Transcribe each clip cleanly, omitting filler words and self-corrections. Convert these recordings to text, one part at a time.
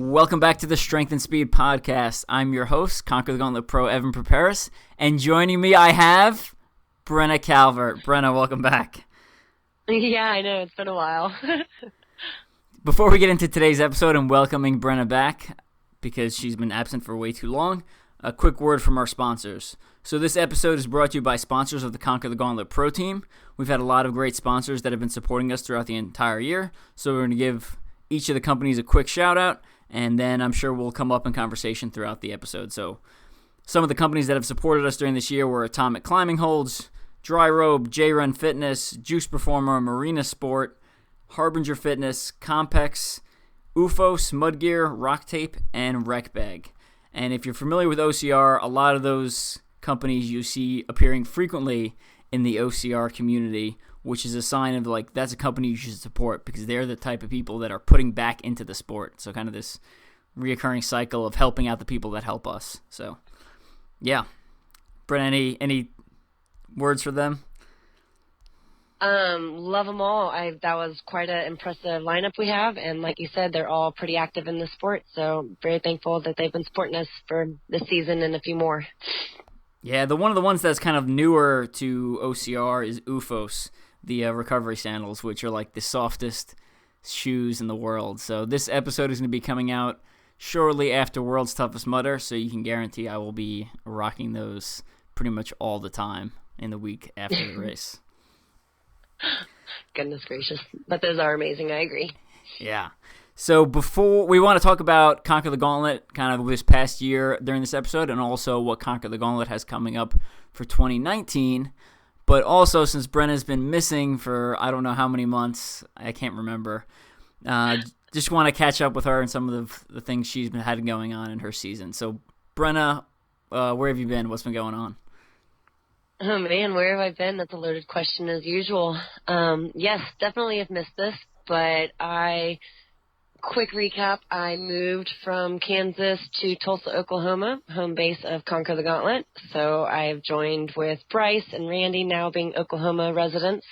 Welcome back to the Strength and Speed Podcast. I'm your host, Conquer the Gauntlet Pro Evan Preparis, and joining me I have Brenna Calvert. Brenna, welcome back. Yeah, I know. It's been a while. Before we get into today's episode and welcoming Brenna back, because she's been absent for way too long, a quick word from our sponsors. So this episode is brought to you by sponsors of the Conquer the Gauntlet Pro team. We've had a lot of great sponsors that have been supporting us throughout the entire year, so we're going to give each of the companies a quick shout out, and then I'm sure we'll come up in conversation throughout the episode. So some of the companies that have supported us during this year were Atomic Climbing Holds, Dry Robe, J-Run Fitness, Juice Performer, Marina Sport, Harbinger Fitness, Compex, UFOS, Mudgear, Rock Tape, and Rec Bag. And if you're familiar with OCR, a lot of those companies you see appearing frequently in the OCR community, which is a sign of like that's a company you should support because they're the type of people that are putting back into the sport. So kind of this reoccurring cycle of helping out the people that help us. So yeah. Brenna, any words for them? Love them all. That was quite an impressive lineup we have, and like you said, they're all pretty active in the sport, so very thankful that they've been supporting us for this season and a few more. Yeah, one of the ones that's kind of newer to OCR is UFOS, the recovery sandals, which are like the softest shoes in the world. So this episode is going to be coming out shortly after World's Toughest Mudder, so you can guarantee I will be rocking those pretty much all the time in the week after the race. Goodness gracious. But those are amazing, I agree. Yeah. So before we want to talk about Conquer the Gauntlet kind of this past year during this episode and also what Conquer the Gauntlet has coming up for 2019. But also since Brenna's been missing for I don't know how many months, I can't remember, just want to catch up with her and some of the things she's been had going on in her season. So Brenna, where have you been? What's been going on? Oh, man, where have I been? That's a loaded question as usual. Yes, definitely have missed this, but quick recap, I moved from Kansas to Tulsa, Oklahoma, home base of Conquer the Gauntlet. So I've joined with Bryce and Randy, now being Oklahoma residents.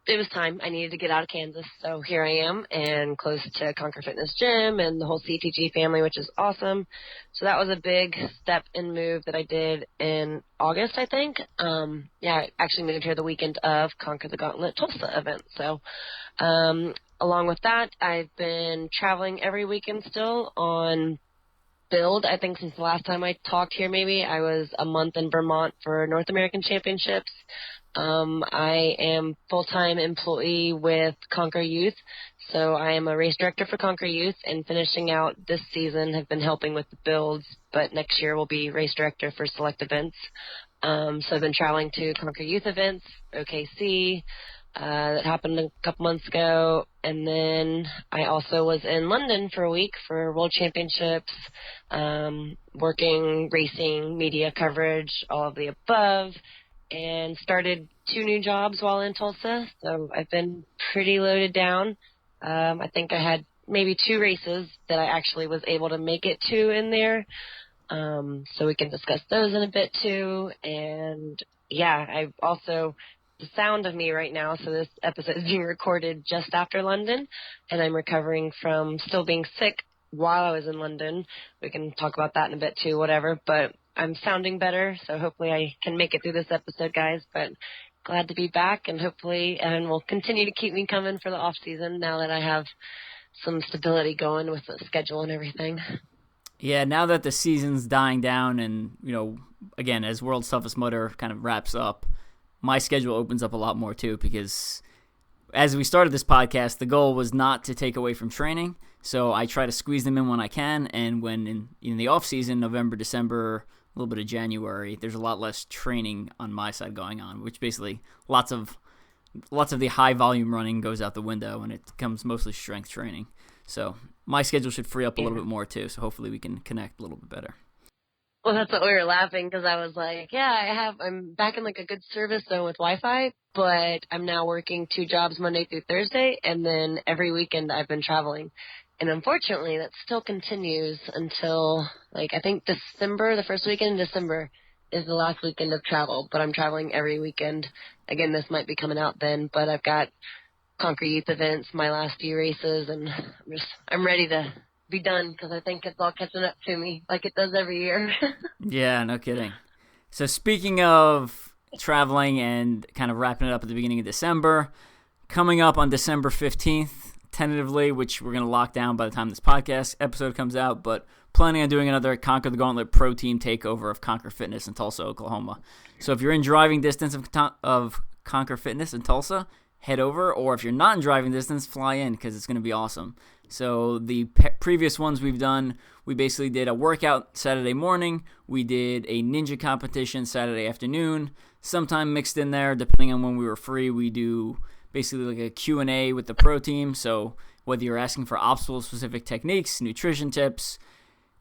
It was time. I needed to get out of Kansas, so here I am, and close to Conquer Fitness Gym and the whole CTG family, which is awesome. So that was a big step and move that I did in August, I think. I actually moved here the weekend of Conquer the Gauntlet Tulsa event. So along with that, I've been traveling every weekend still on build. I think since the last time I talked here, maybe I was a month in Vermont for North American Championships. I am full-time employee with Conquer Youth, so I am a race director for Conquer Youth, and finishing out this season have been helping with the builds, but next year will be race director for select events. So I've been traveling to Conquer Youth events, OKC, that happened a couple months ago, and then I also was in London for a week for World Championships, working, racing, media coverage, all of the above, and started 2 new jobs while in Tulsa, so I've been pretty loaded down. I think I had maybe 2 races that I actually was able to make it to in there, so we can discuss those in a bit too. And yeah, I've also, the sound of me right now, so this episode is being recorded just after London, and I'm recovering from still being sick while I was in London. We can talk about that in a bit too, whatever, but I'm sounding better, so hopefully I can make it through this episode, guys. But glad to be back, and hopefully Evan will continue to keep me coming for the off season now that I have some stability going with the schedule and everything. Yeah, now that the season's dying down and, again, as World's Toughest Mudder kind of wraps up, my schedule opens up a lot more too, because as we started this podcast, the goal was not to take away from training, so I try to squeeze them in when I can, and when in the off season, November, December, a little bit of January, there's a lot less training on my side going on, which basically lots of the high volume running goes out the window and it becomes mostly strength training. So my schedule should free up a little bit more too, so hopefully we can connect a little bit better. Well, that's what we were laughing because I was like, yeah, I'm back in like a good service zone with Wi-Fi, but I'm now working 2 jobs Monday through Thursday, and then every weekend I've been traveling. And unfortunately, that still continues until, like, I think December, the first weekend in December is the last weekend of travel, but I'm traveling every weekend. Again, this might be coming out then, but I've got Conquer Youth events, my last few races, and I'm ready to be done because I think it's all catching up to me like it does every year. Yeah, no kidding. So speaking of traveling and kind of wrapping it up at the beginning of December, coming up on December 15th, tentatively, which we're going to lock down by the time this podcast episode comes out, but planning on doing another Conquer the Gauntlet pro team takeover of Conquer Fitness in Tulsa, Oklahoma. So if you're in driving distance of Conquer Fitness in Tulsa, head over, or if you're not in driving distance, fly in because it's going to be awesome. So the previous ones we've done, we basically did a workout Saturday morning, we did a ninja competition Saturday afternoon, sometime mixed in there, depending on when we were free, we do basically like a Q&A with the pro team, so whether you're asking for obstacle-specific techniques, nutrition tips,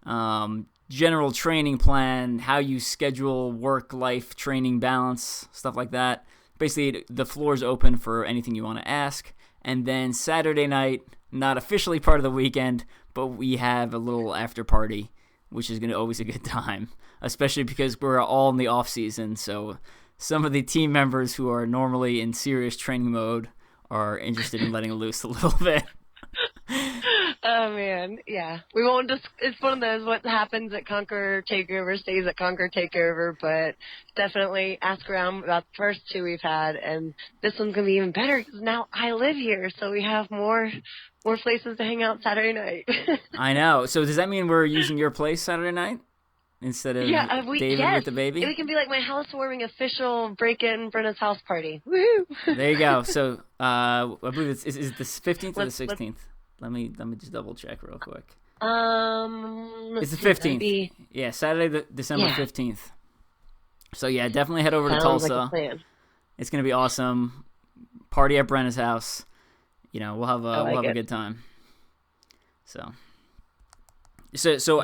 general training plan, how you schedule work-life training balance, stuff like that. Basically, the floor is open for anything you want to ask. And then Saturday night, not officially part of the weekend, but we have a little after party, which is going to always a good time, especially because we're all in the off season. So some of the team members who are normally in serious training mode are interested in letting loose a little bit. Oh, man. Yeah. We won't just, it's one of those, what happens at Conquer Takeover stays at Conquer Takeover, but definitely ask around about the first 2 we've had, and this one's going to be even better because now I live here, so we have more places to hang out Saturday night. I know. So does that mean we're using your place Saturday night instead of David with the baby? We can be like my housewarming official break-in Brenna's house party. Woohoo! There you go. So I believe it's is it the 15th or the 16th? Let me just double check real quick. It's the 15th. Yeah, Saturday, December 15th. So yeah, definitely head over to Tulsa. Like a plan. It's gonna be awesome. Party at Brenna's house. You know, we'll have a good time. So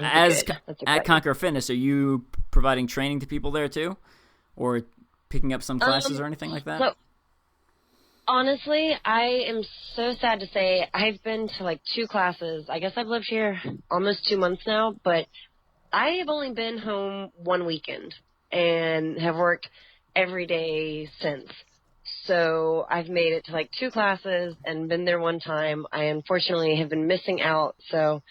as at Conquer Fitness, are you providing training to people there too, or picking up some classes or anything like that? So, honestly, I am so sad to say I've been to like 2 classes. I guess I've lived here almost 2 months now, but I have only been home 1 weekend and have worked every day since. So I've made it to like 2 classes and been there 1 time. I unfortunately have been missing out, so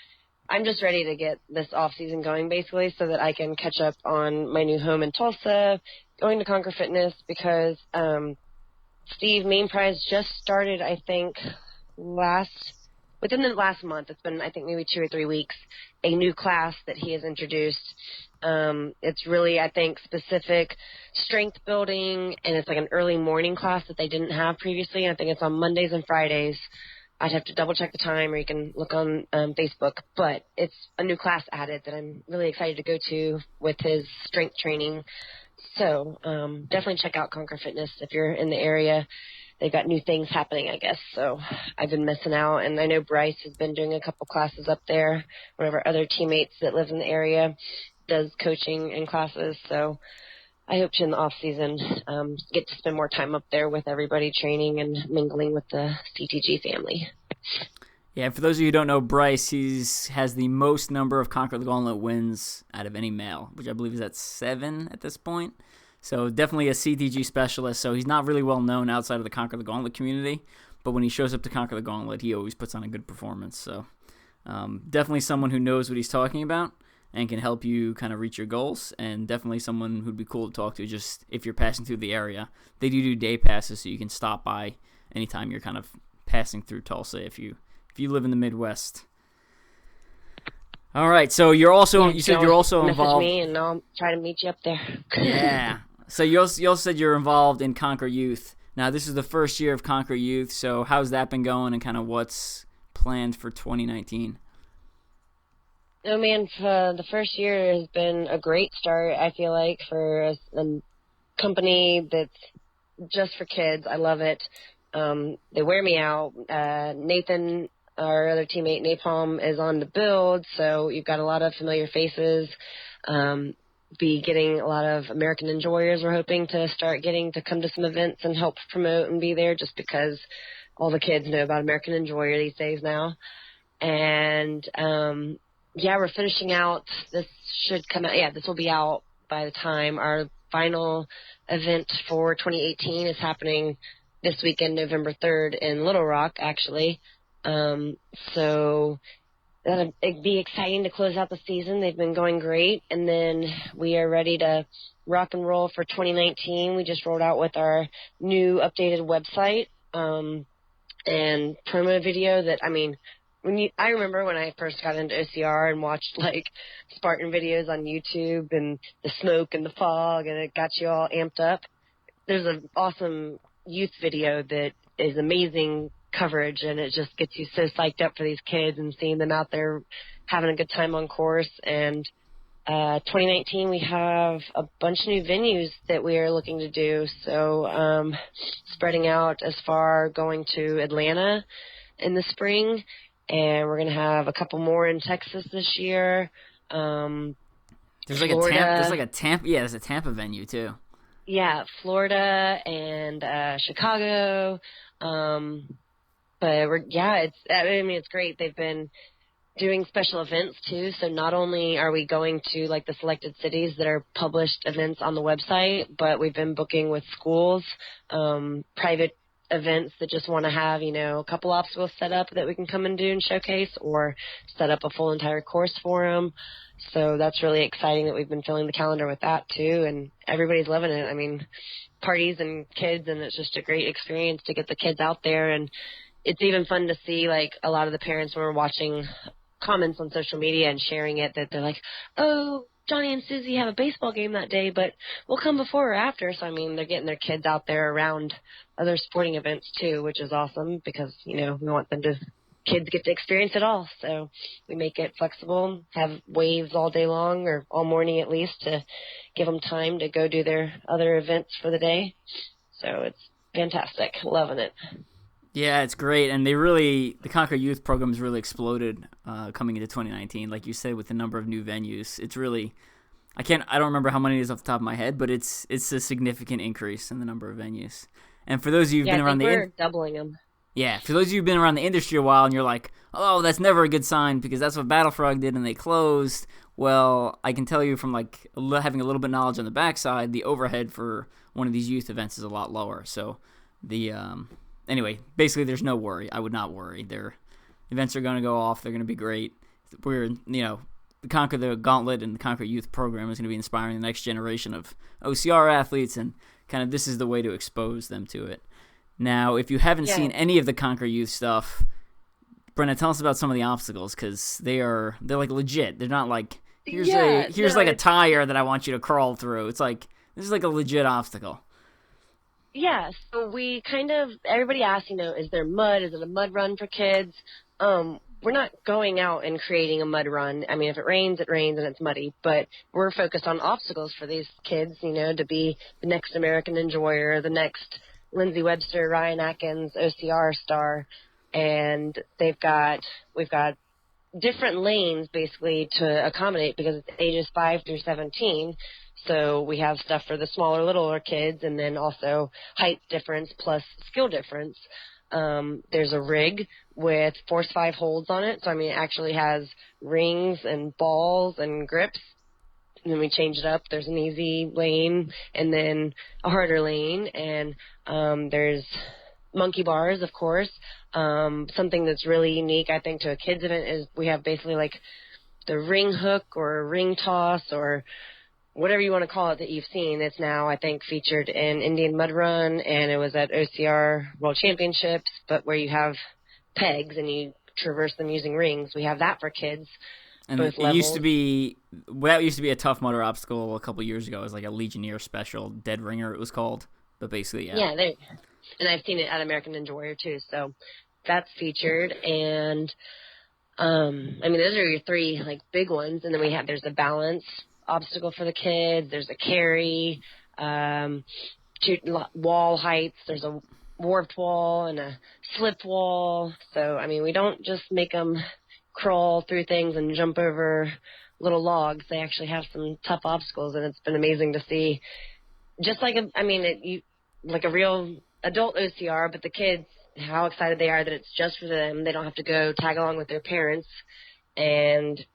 I'm just ready to get this off season going basically so that I can catch up on my new home in Tulsa, going to Conquer Fitness because Steve, Main Prize just started, I think, within the last month. It's been, I think, maybe 2 or 3 weeks, a new class that he has introduced. It's really, I think, specific strength building, and it's like an early morning class that they didn't have previously. I think it's on Mondays and Fridays. I'd have to double-check the time, or you can look on Facebook. But it's a new class added that I'm really excited to go to with his strength training. So definitely check out Conquer Fitness if you're in the area. They've got new things happening, I guess. So I've been missing out. And I know Bryce has been doing a couple classes up there. One of our other teammates that lives in the area does coaching and classes. So I hope to, in the off-season, get to spend more time up there with everybody training and mingling with the CTG family. Yeah, for those of you who don't know, Bryce, has the most number of Conquer the Gauntlet wins out of any male, which I believe is at 7 at this point. So definitely a CTG specialist. So he's not really well known outside of the Conquer the Gauntlet community, but when he shows up to Conquer the Gauntlet, he always puts on a good performance. So definitely someone who knows what he's talking about and can help you kind of reach your goals, and definitely someone who'd be cool to talk to just if you're passing through the area. They do day passes, so you can stop by anytime you're kind of passing through Tulsa if you live in the Midwest. All right, so you said you're also involved. Message me and I'll try to meet you up there. Yeah. So you also said you're involved in Conquer Youth. Now, this is the first year of Conquer Youth, so how's that been going and kind of what's planned for 2019? Oh, man, the first year has been a great start, I feel like, for a company that's just for kids. I love it. They wear me out. Nathan our other teammate Napalm is on the build, so you've got a lot of familiar faces. Be getting a lot of American enjoyers. We're hoping to start getting to come to some events and help promote and be there, just because all the kids know about American Enjoyer these days now. And we're finishing out. This should come out. Yeah, this will be out by the time our final event for 2018 is happening this weekend, November 3rd in Little Rock, actually. So that'll be exciting to close out the season. They've been going great. And then we are ready to rock and roll for 2019. We just rolled out with our new updated website and promo video that, I mean, I remember when I first got into OCR and watched, like, Spartan videos on YouTube and the smoke and the fog, and it got you all amped up. There's an awesome youth video that is amazing coverage, and it just gets you so psyched up for these kids and seeing them out there having a good time on course. And 2019, we have a bunch of new venues that we are looking to do. So spreading out as far, going to Atlanta in the spring, and we're going to have a couple more in Texas this year. There's like Florida. there's a Tampa venue too. Yeah, Florida and Chicago. But it's great. They've been doing special events too. So not only are we going to like the selected cities that are published events on the website, but we've been booking with schools, private events that just want to have, a couple obstacles set up that we can come and do and showcase, or set up a full entire course for them. So that's really exciting that we've been filling the calendar with that too. And everybody's loving it. I mean, parties and kids, and it's just a great experience to get the kids out there. And it's even fun to see, like, a lot of the parents when we're watching comments on social media and sharing it, that they're like, oh, Johnny and Susie have a baseball game that day, but we'll come before or after. So, I mean, they're getting their kids out there around other sporting events too, which is awesome because, we want kids get to experience it all. So we make it flexible, have waves all day long or all morning at least to give them time to go do their other events for the day. So it's fantastic. Loving it. Yeah, it's great, and the Conquer Youth program has really exploded coming into 2019. Like you said, with the number of new venues, it's really, I don't remember how many it is off the top of my head, but it's a significant increase in the number of venues. And for those of you who've been around we're doubling them. Yeah, for those of you who've been around the industry a while and you're like, oh, that's never a good sign because that's what Battle Frog did and they closed. Well, I can tell you from like having a little bit of knowledge on the backside, the overhead for one of these youth events is a lot lower. So anyway, basically there's no worry. I would not worry. Their events are going to go off. They're going to be great. The Conquer the Gauntlet and the Conquer Youth program is going to be inspiring the next generation of OCR athletes, and kind of this is the way to expose them to it. Now, if you haven't seen any of the Conquer Youth stuff, Brenna, tell us about some of the obstacles, because they're like legit. They're not like, here's a tire that I want you to crawl through. It's like, this is like a legit obstacle. Yeah, so we everybody asks, is there mud? Is it a mud run for kids? We're not going out and creating a mud run. I mean, if it rains and it's muddy, but we're focused on obstacles for these kids, to be the next American Enjoyer, the next Lindsay Webster, Ryan Atkins, OCR star. And we've got different lanes basically to accommodate because it's ages 5 through 17. So we have stuff for the littler kids, and then also height difference plus skill difference. There's a rig with Force 5 holds on it. So, I mean, it actually has rings and balls and grips. And then we change it up. There's an easy lane and then a harder lane. And there's monkey bars, of course. Something that's really unique, I think, to a kids event is we have basically like the ring hook or ring toss or whatever you want to call it that you've seen. It's now, I think, featured in Indian Mud Run, and it was at OCR World Championships, but where you have pegs and you traverse them using rings. We have that for kids. And that used to be a Tough Mudder obstacle a couple years ago. It was like a Legionnaire special, Dead Ringer it was called. But basically, yeah. Yeah, and I've seen it at American Enjoyer too, so that's featured. And, I mean, those are your three, like, big ones. And then there's a balance obstacle for the kids. There's a carry, wall heights. There's a warped wall and a slip wall. So, I mean, we don't just make them crawl through things and jump over little logs. They actually have some tough obstacles, and it's been amazing to see. Just like, like a real adult OCR, but the kids, how excited they are that it's just for them. They don't have to go tag along with their parents. And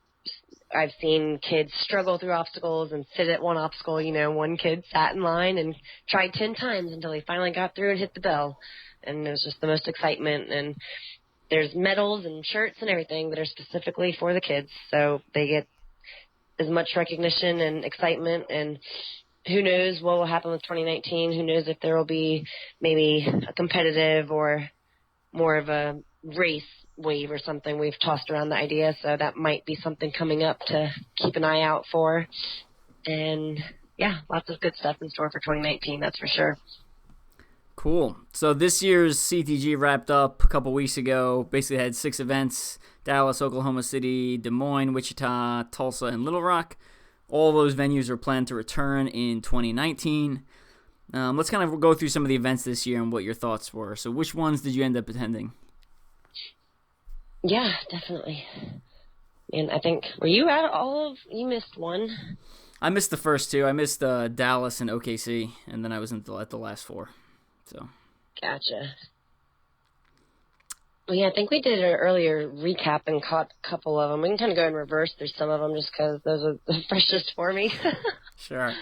I've seen kids struggle through obstacles and sit at one obstacle. You know, one kid sat in line and tried 10 times until he finally got through and hit the bell. And it was just the most excitement. And there's medals and shirts and everything that are specifically for the kids. So they get as much recognition and excitement. And who knows what will happen with 2019. Who knows if there will be maybe a competitive or more of a race wave or something. We've tossed around the idea, so that might be something coming up to keep an eye out for. And yeah, lots of good stuff in store for 2019, that's for sure. Cool. So this year's CTG wrapped up a couple weeks ago. Basically had 6 events: Dallas, Oklahoma City, Des Moines, Wichita, Tulsa, and Little Rock. All those venues are planned to return in 2019. Let's kind of go through some of the events this year and what your thoughts were. So which ones did you end up attending? Yeah, definitely. And I think, were you at you missed one? I missed the first 2. I missed Dallas and OKC, and then I was at the last 4. So. Gotcha. Well, yeah, I think we did an earlier recap and caught a couple of them. We can kind of go in reverse through some of them just because those are the freshest for me. Sure.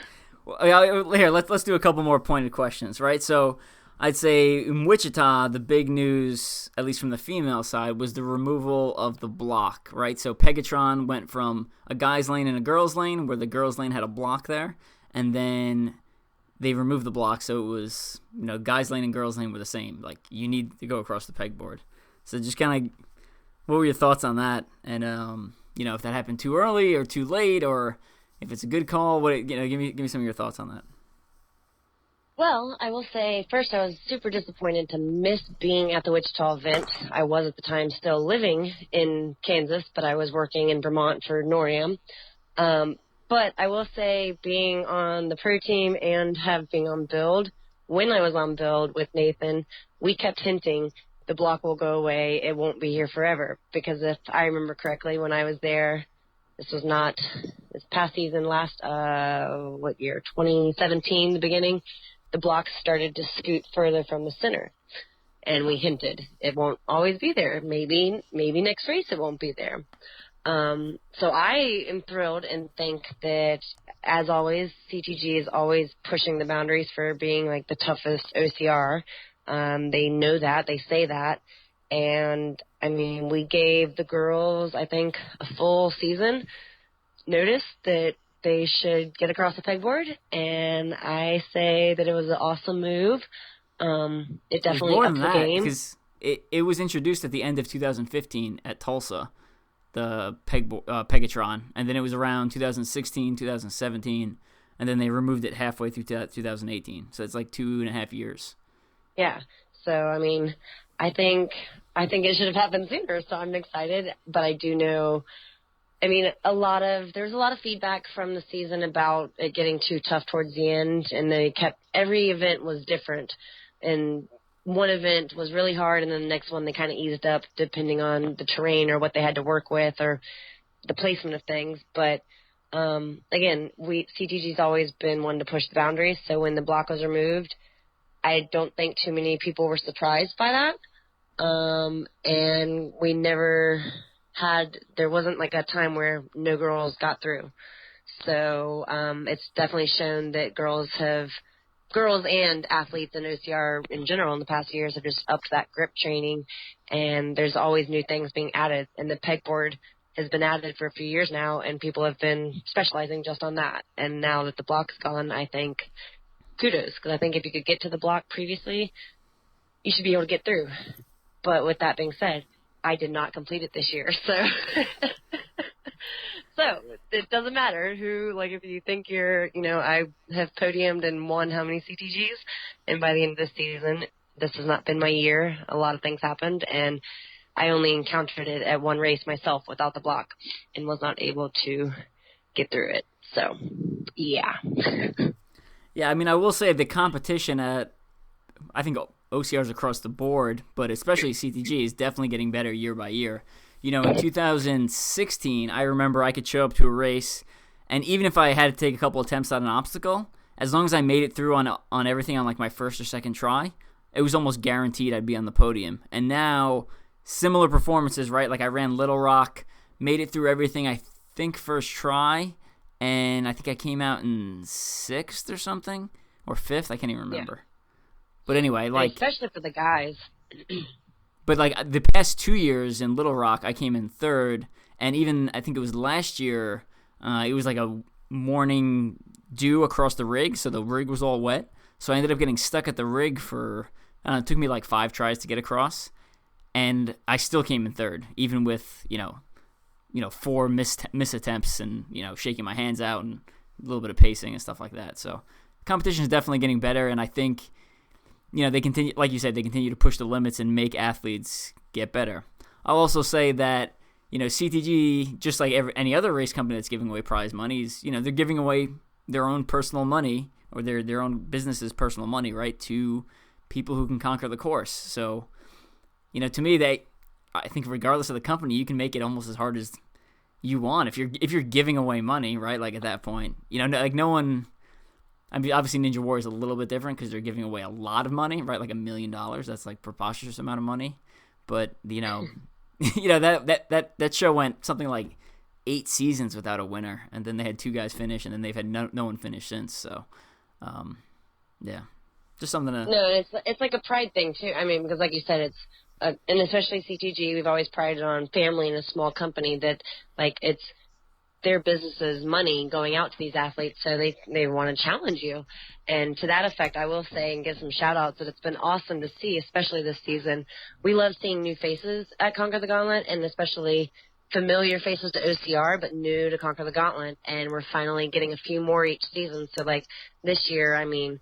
Well, here, let's do a couple more pointed questions, right? So I'd say in Wichita, the big news, at least from the female side, was the removal of the block, right? So Pegatron went from a guy's lane and a girl's lane, where the girl's lane had a block there, and then they removed the block, so it was, guy's lane and girl's lane were the same. Like, you need to go across the pegboard. So just kind of, what were your thoughts on that? And, if that happened too early or too late, or if it's a good call, give me some of your thoughts on that. Well, I will say, first, I was super disappointed to miss being at the Wichita event. I was at the time still living in Kansas, but I was working in Vermont for NORAM. But I will say, being on the pro team and being on build, when I was on build with Nathan, we kept hinting the block will go away, it won't be here forever. Because if I remember correctly, when I was there, this past season, 2017, the beginning, the blocks started to scoot further from the center. And we hinted it won't always be there. Maybe next race it won't be there. So I am thrilled and think that, as always, CTG is always pushing the boundaries for being like the toughest OCR. They know that, they say that. And I mean, we gave the girls, I think, a full season notice that they should get across the pegboard, and I say that it was an awesome move. It definitely upped the game. Because it was introduced at the end of 2015 at Tulsa, the Pegatron, and then it was around 2016, 2017, and then they removed it halfway through 2018. So it's like 2.5 years. Yeah. So I mean, I think it should have happened sooner. So I'm excited, but I do know. I mean, there's a lot of feedback from the season about it getting too tough towards the end, and every event was different. And one event was really hard, and then the next one they kind of eased up depending on the terrain or what they had to work with or the placement of things. But again, CTG's always been one to push the boundaries. So when the block was removed, I don't think too many people were surprised by that. And we never there wasn't like a time where no girls got through. So it's definitely shown that girls and athletes in OCR in general in the past years have just upped that grip training, and there's always new things being added. And the pegboard has been added for a few years now, and people have been specializing just on that. And now that the block's gone, I think kudos, because I think if you could get to the block previously, you should be able to get through. But with that being said, I did not complete it this year, so it doesn't matter if you think I have podiumed and won how many CTGs, and by the end of this season, this has not been my year. A lot of things happened, and I only encountered it at one race myself without the block and was not able to get through it. So, yeah. Yeah, I mean, I will say the competition at, I think, OCRs across the board, but especially CTG is definitely getting better year by year. In 2016, I remember I could show up to a race, and even if I had to take a couple attempts on an obstacle, as long as I made it through on everything on like my first or second try, it was almost guaranteed I'd be on the podium. And now, similar performances, right? Like I ran Little Rock, made it through everything, I think first try, and I think I came out in 6th or something, or 5th, I can't even remember. Yeah. But anyway, like... Especially for the guys. But like the past 2 years in Little Rock, I came in 3rd, and even, I think it was last year, it was like a morning dew across the rig, so the rig was all wet. So I ended up getting stuck at the rig for, it took me like 5 tries to get across, and I still came in 3rd, even with, 4 miss attempts and, shaking my hands out and a little bit of pacing and stuff like that. So competition is definitely getting better, and I think, they continue, like you said, they continue to push the limits and make athletes get better. I'll also say that, CTG, just like any other race company that's giving away prize monies, they're giving away their own personal money or their own business's personal money, right, to people who can conquer the course. So, to me, I think regardless of the company, you can make it almost as hard as you want if you're giving away money, right? Like at that point, like no one. I mean, obviously Ninja Warrior is a little bit different because they're giving away a lot of money, right? Like $1 million. That's like preposterous amount of money. But that show went something like 8 seasons without a winner, and then they had 2 guys finish, and then they've had no one finish since. So, yeah, just something to. No, it's like a pride thing too. I mean, because like you said, it's and especially CTG, we've always prided on family in a small company that like it's their business's money going out to these athletes, so they want to challenge you. And to that effect, I will say and give some shout-outs that it's been awesome to see, especially this season. We love seeing new faces at Conquer the Gauntlet, and especially familiar faces to OCR, but new to Conquer the Gauntlet, and we're finally getting a few more each season. So, like, this year, I mean,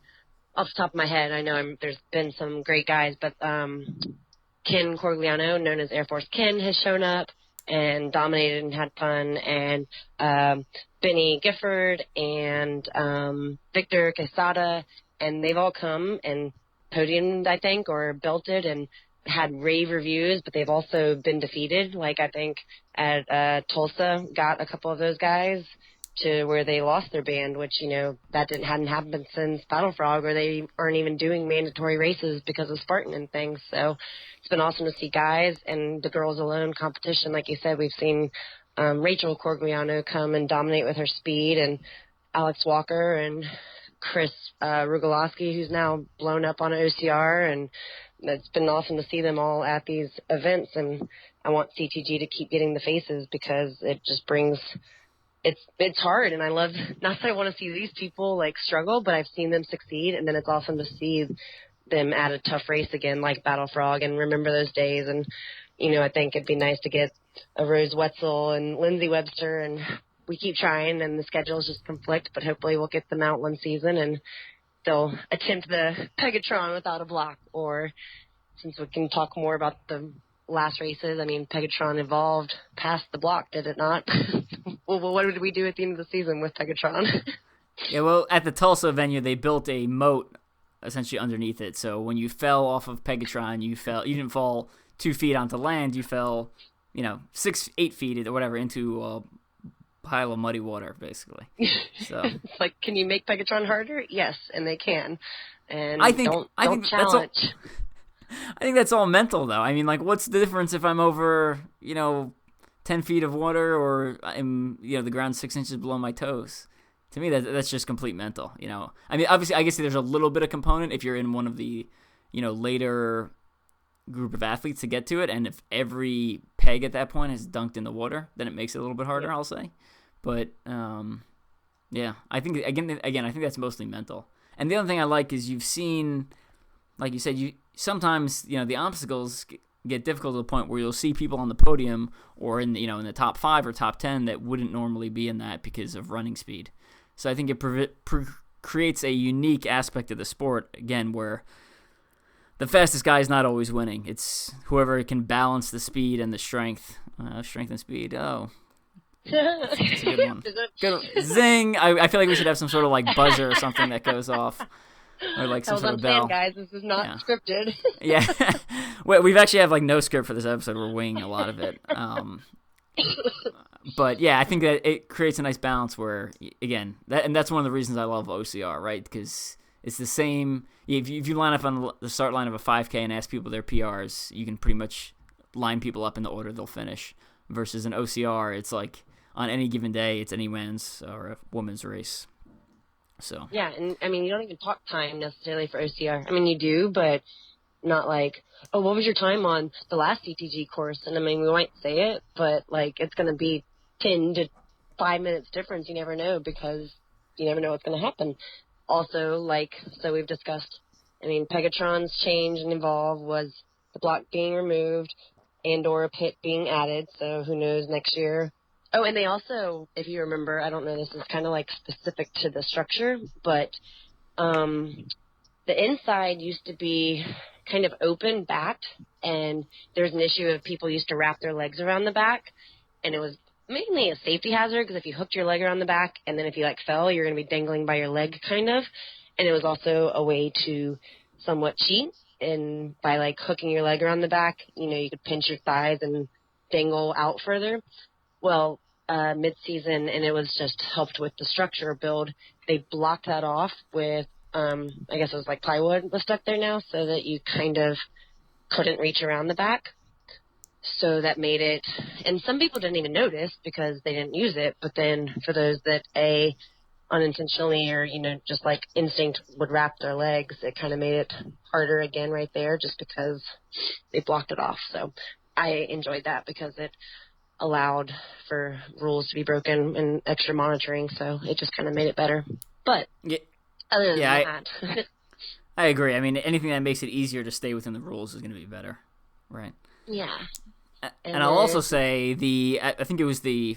off the top of my head, I know there's been some great guys, but Ken Corgliano, known as Air Force Ken, has shown up and dominated and had fun, and Benny Gifford and Victor Quesada, and they've all come and podiumed, I think, or belted and had rave reviews, but they've also been defeated. Like I think at Tulsa got a couple of those guys to where they lost their band, which, that hadn't happened since Battle Frog, where they aren't even doing mandatory races because of Spartan and things. So it's been awesome to see guys and the girls alone competition. Like you said, we've seen Rachel Corgliano come and dominate with her speed, and Alex Walker and Chris Rugalowski, who's now blown up on an OCR, and it's been awesome to see them all at these events. And I want CTG to keep getting the faces because it just brings it's hard, and I love, not that I want to see these people like struggle, but I've seen them succeed, and then it's awesome to see them at a tough race again, like Battle Frog, and remember those days. And I think it'd be nice to get a Rose Wetzel and Lindsay Webster, and we keep trying, and the schedules just conflict, but hopefully we'll get them out one season and they'll attempt the Pegatron without a block. Or since we can talk more about the last races, I mean, Pegatron evolved past the block, did it not? Well, what did we do at the end of the season with Pegatron? Yeah, well, at the Tulsa venue, they built a moat essentially underneath it. So when you fell off of Pegatron, you didn't fall 2 feet onto land. You fell, 8 feet or whatever into a pile of muddy water, basically. So it's like, can you make Pegatron harder? Yes, and they can. And I think challenge. I think that's all mental, though. I mean, like, what's the difference if I'm over, 10 feet of water, or I'm, the ground 6 inches below my toes? To me, that's just complete mental, I mean, obviously, I guess there's a little bit of component if you're in one of the, later group of athletes to get to it, and if every peg at that point is dunked in the water, then it makes it a little bit harder, yeah. I'll say. But, yeah, I think, again, I think that's mostly mental. And the other thing I like is you've seen, like you said, sometimes, the obstacles get difficult to the point where you'll see people on the podium or in the top 5 or top 10 that wouldn't normally be in that because of running speed. So I think it creates a unique aspect of the sport, again, where the fastest guy is not always winning. It's whoever can balance the speed and the strength. Strength and speed. Oh. That's a good one. Good. Zing! I feel like we should have some sort of like buzzer or something that goes off. or like That some was sort of unplanned, bell. guys. This is not Yeah. scripted. Yeah. Well, we've actually have like no script for this episode. We're winging a lot of it. But yeah, I think that it creates a nice balance where, again, that's one of the reasons I love OCR, right? Because it's the same. If you line up on the start line of a 5K and ask people their PRs, you can pretty much line people up in the order they'll finish. Versus an OCR, it's like on any given day, it's any man's or a woman's race. So Yeah, and I mean, you don't even talk time necessarily for OCR. I mean, you do, but not like, oh, what was your time on the last CTG course? And I mean, we might say it, but like, it's going to be 10 to 5 minutes difference. You never know, because you never know what's going to happen. Also, like, so we've discussed, I mean, Pegatron's change and evolve was the block being removed and or a pit being added. So who knows next year. Oh, and they also, if you remember, I don't know, this is kind of like specific to the structure, but the inside used to be kind of open backed, and there's an issue of people used to wrap their legs around the back, and it was mainly a safety hazard because if you hooked your leg around the back and then if you like fell, you're going to be dangling by your leg kind of. And it was also a way to somewhat cheat, and by like hooking your leg around the back, you know, you could pinch your thighs and dangle out further. Well, mid-season, and it was just helped with the structure build, they blocked that off with I guess it was like plywood was stuck there now, so that you kind of couldn't reach around the back. So that made it, and some people didn't even notice because they didn't use it, but then for those that unintentionally or, you know, just like instinct would wrap their legs, it kind of made it harder again right there just because they blocked it off. So I enjoyed that because it allowed for rules to be broken and extra monitoring, so it just kind of made it better. But yeah. Other than that. I agree. I mean, anything that makes it easier to stay within the rules is going to be better, right? Yeah. And I'll also say I think it was I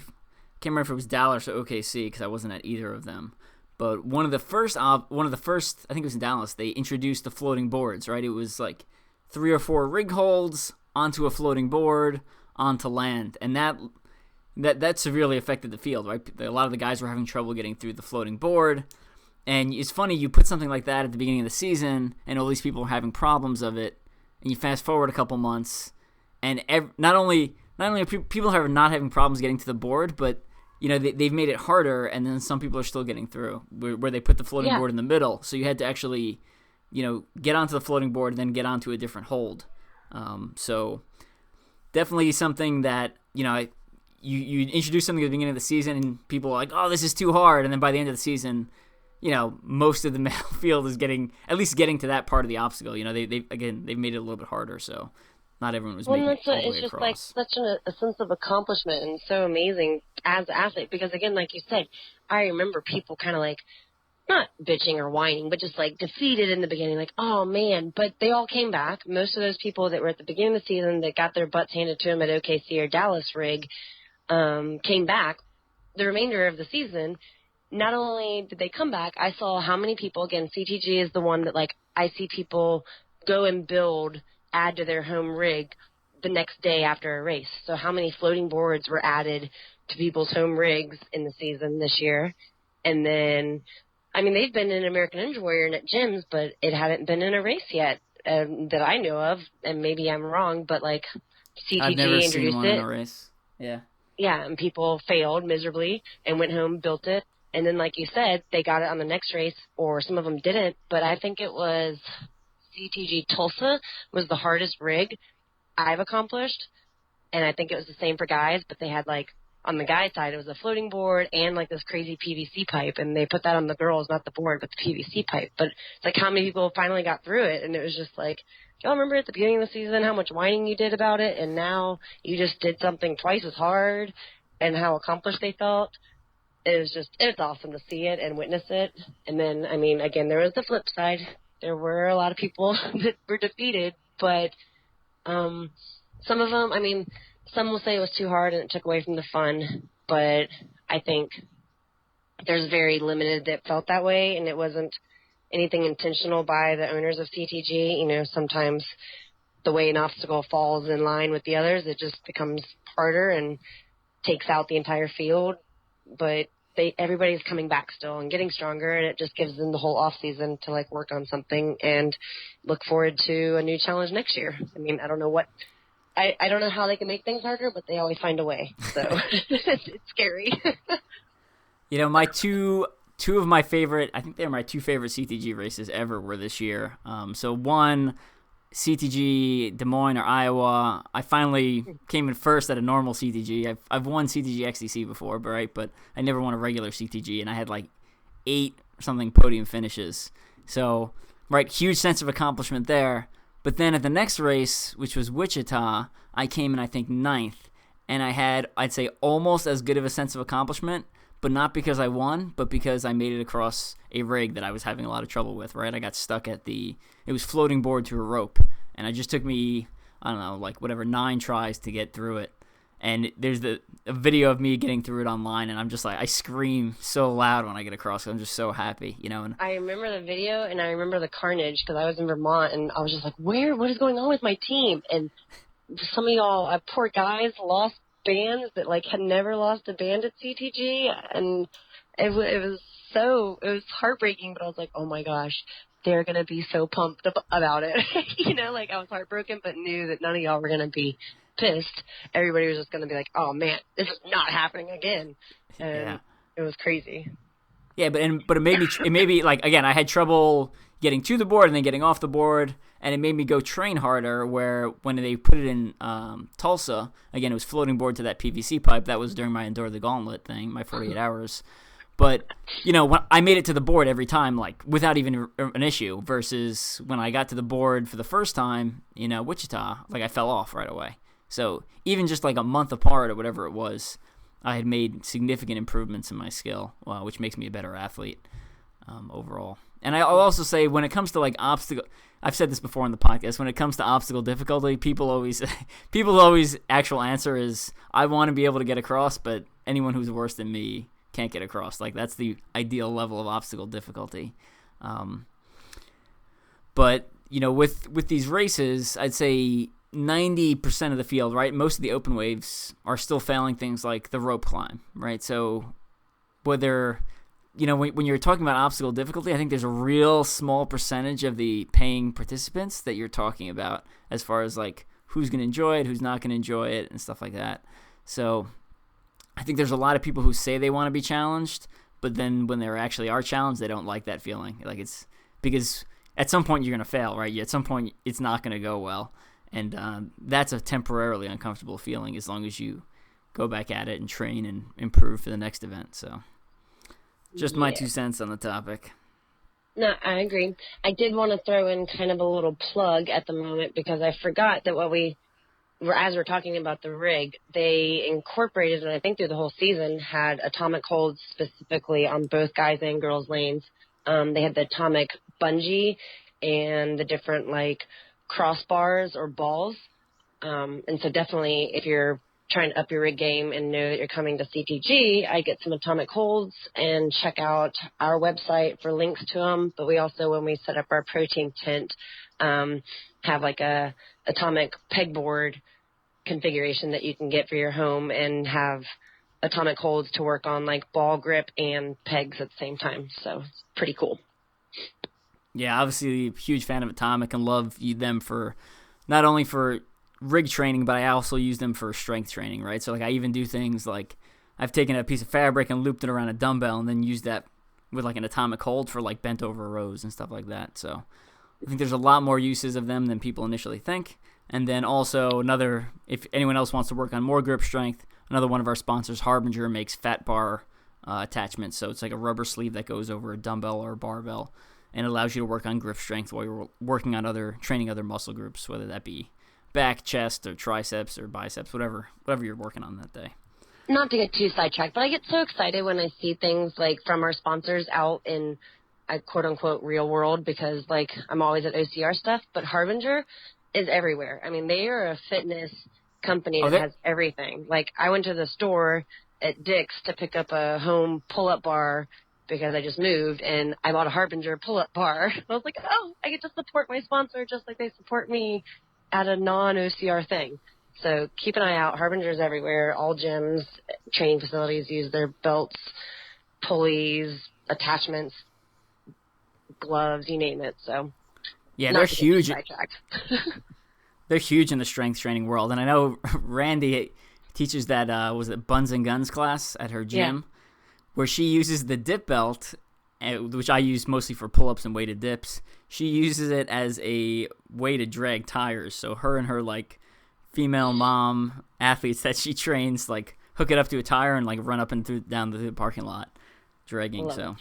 can't remember if it was Dallas or OKC because I wasn't at either of them. But one of the first, I think it was in Dallas, they introduced the floating boards, right? It was like 3 or 4 rig holds onto a floating board onto land, and that severely affected the field, right? A lot of the guys were having trouble getting through the floating board. And it's funny, you put something like that at the beginning of the season, and all these people are having problems of it, and you fast forward a couple months, and not only are people not having problems getting to the board, but you know they've made it harder, and then some people are still getting through where they put the floating board in the middle, so you had to actually, you know, get onto the floating board and then get onto a different hold. So definitely something that, you know, you introduce something at the beginning of the season, and people are like, oh, this is too hard, and then by the end of the season, you know, most of the male field is getting to that part of the obstacle. You know, they've made it a little bit harder, so not everyone was making it all the way it's just across. like such a sense of accomplishment and so amazing as an athlete, because again, like you said, I remember people kind of like not bitching or whining, but just like defeated in the beginning, like, oh man, but they all came back. Most of those people that were at the beginning of the season that got their butts handed to them at OKC or Dallas rig came back. The remainder of the season, not only did they come back, I saw how many people, again, CTG is the one that, like, I see people go and add to their home rig the next day after a race. So how many floating boards were added to people's home rigs in the season this year? And then, I mean, they've been in American Ninja Warrior and at gyms, but it hadn't been in a race yet that I know of, and maybe I'm wrong, but, like, CTG I've never introduced seen one it. in a race. Yeah. Yeah, and people failed miserably and went home, built it. And then, like you said, they got it on the next race, or some of them didn't. But I think it was CTG Tulsa was the hardest rig I've accomplished. And I think it was the same for guys, but they had, like, on the guy side, it was a floating board and, like, this crazy PVC pipe. And they put that on the girls, not the board, but the PVC pipe. But it's like how many people finally got through it. And it was just like, y'all remember at the beginning of the season how much whining you did about it? And now you just did something twice as hard, and how accomplished they felt. It's awesome to see it and witness it. And then, I mean, again, there was the flip side. There were a lot of people that were defeated, but some of them, I mean, some will say it was too hard and it took away from the fun, but I think there's very limited that felt that way, and it wasn't anything intentional by the owners of CTG. You know, sometimes the way an obstacle falls in line with the others, it just becomes harder and takes out the entire field. But everybody's coming back still and getting stronger, and it just gives them the whole off season to like work on something and look forward to a new challenge next year. I mean, I don't know how they can make things harder, but they always find a way. So it's scary. You know, my two of my favorite, I think they're my two favorite CTG races ever were this year. So one, CTG Des Moines or Iowa. I finally came in first at a normal CTG. I've won CTG XDC before, but I never won a regular CTG, and I had like 8 something podium finishes. So, right, huge sense of accomplishment there. But then at the next race, which was Wichita, I came in, I think, 9th, and I had, I'd say, almost as good of a sense of accomplishment, but not because I won, but because I made it across a rig that I was having a lot of trouble with, right? I got stuck it was floating board to a rope, and it just took me, I don't know, like whatever, 9 tries to get through it. And there's a video of me getting through it online, and I'm just like, I scream so loud when I get across, 'cause I'm just so happy, you know? And I remember the video, and I remember the carnage, because I was in Vermont, and I was just like, what is going on with my team? And some of y'all, poor guys, lost bands that like had never lost a band at CTG, and it was heartbreaking, but I was like, oh my gosh, they're gonna be so pumped about it. You know, like I was heartbroken, but knew that none of y'all were gonna be pissed. Everybody was just gonna be like, oh man, this is not happening again. And It was crazy. Yeah, but it made me like, again, I had trouble getting to the board and then getting off the board, and it made me go train harder, where when they put it in Tulsa, again, it was floating board to that PVC pipe. That was during my Conquer the Gauntlet thing, my 48 hours. But, you know, when I made it to the board every time, like, without even an issue, versus when I got to the board for the first time, you know, Wichita, like, I fell off right away. So even just like a month apart or whatever it was, I had made significant improvements in my skill, which makes me a better athlete overall. And I'll also say, when it comes to like obstacle, I've said this before on the podcast, when it comes to obstacle difficulty, people's always actual answer is, I want to be able to get across, but anyone who's worse than me can't get across. Like, that's the ideal level of obstacle difficulty. But, you know, with these races, I'd say 90% of the field, right, most of the open waves are still failing things like the rope climb, right? So whether, you know, when you're talking about obstacle difficulty, I think there's a real small percentage of the paying participants that you're talking about as far as like who's going to enjoy it, who's not going to enjoy it, and stuff like that. So I think there's a lot of people who say they want to be challenged, but then when they actually are challenged, they don't like that feeling. Like, it's because at some point you're going to fail, right? At some point it's not going to go well. And that's a temporarily uncomfortable feeling as long as you go back at it and train and improve for the next event. So just my 2 cents on the topic. No, I agree. I did want to throw in kind of a little plug at the moment, because I forgot that as we're talking about the rig, they incorporated, and I think through the whole season, had atomic holds specifically on both guys and girls lanes. They had the atomic bungee and the different like crossbars or balls. And so definitely, if you're trying to up your rig game and know that you're coming to CTG, I get some atomic holds, and check out our website for links to them. But we also, when we set up our pro team tent, have like a atomic pegboard configuration that you can get for your home, and have atomic holds to work on like ball grip and pegs at the same time. So it's pretty cool. Yeah, obviously a huge fan of Atomic, and love them for not only for rig training, but I also use them for strength training, right? So like, I even do things like, I've taken a piece of fabric and looped it around a dumbbell and then used that with like an atomic hold for like bent over rows and stuff like that. So I think there's a lot more uses of them than people initially think. And then also if anyone else wants to work on more grip strength, another one of our sponsors, Harbinger, makes fat bar attachments. So it's like a rubber sleeve that goes over a dumbbell or a barbell, and it allows you to work on grip strength while you're working on training other muscle groups, whether that be back, chest, or triceps, or biceps, whatever you're working on that day. Not to get too sidetracked, but I get so excited when I see things like from our sponsors out in quote unquote real world, because like I'm always at OCR stuff, but Harbinger is everywhere. I mean, they are a fitness company that has everything. Like, I went to the store at Dick's to pick up a home pull-up bar because I just moved, and I bought a Harbinger pull-up bar. I was like, oh, I get to support my sponsor just like they support me at a non-OCR thing. So keep an eye out. Harbinger's everywhere. All gyms, training facilities use their belts. pulleys, attachments, gloves, you name it. So yeah, they're huge. Sidetracked. They're huge in the strength training world, and I know Randy teaches that was it Buns and Guns class at her gym, where she uses the dip belt, which I use mostly for pull-ups and weighted dips. She uses it as a way to drag tires. So her and her like female mom athletes that she trains like hook it up to a tire and like run up and down the parking lot dragging. Love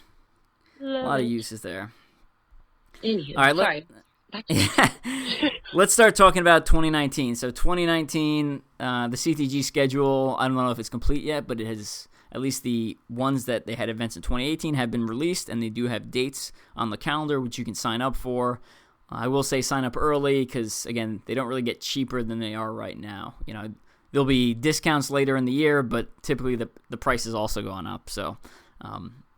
A lot of uses there. Anywho, all right, let's start talking about 2019. So 2019, the CTG schedule, I don't know if it's complete yet, but it has, at least the ones that they had events in 2018 have been released, and they do have dates on the calendar, which you can sign up for. I will say sign up early because, again, they don't really get cheaper than they are right now. You know, there'll be discounts later in the year, but typically the price is also going up. So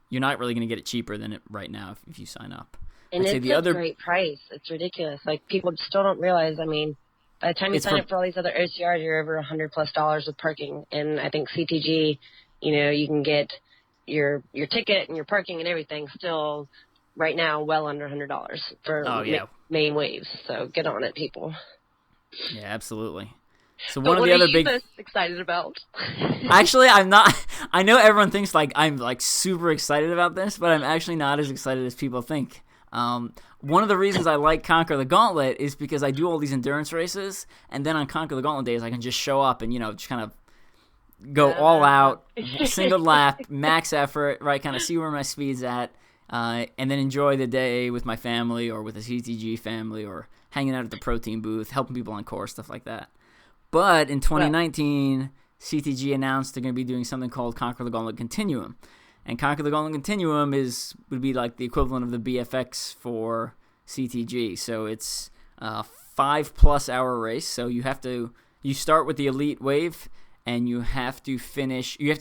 you're not really going to get it cheaper than it right now if you sign up. And it's a great price. It's ridiculous. Like, people still don't realize, I mean, by the time you sign up for all these other OCRs, you're over $100+ with parking. And I think CTG, you know, you can get your ticket and your parking and everything still right now well under $100 for main waves. So get on it, people. Yeah, absolutely. So one of the other big most excited about. Actually, I'm not. I know everyone thinks like I'm like super excited about this, but I'm actually not as excited as people think. One of the reasons I like Conquer the Gauntlet is because I do all these endurance races, and then on Conquer the Gauntlet days, I can just show up and, you know, just kind of go all out, single lap, max effort, right, kind of see where my speed's at, and then enjoy the day with my family or with the CTG family or hanging out at the protein booth, helping people on course, stuff like that. But in 2019, CTG announced they're going to be doing something called Conquer the Gauntlet Continuum. And Conquer the Gauntlet Continuum would be like the equivalent of the BFX for CTG. So it's a 5+ hour race. So you start with the elite wave, and you have to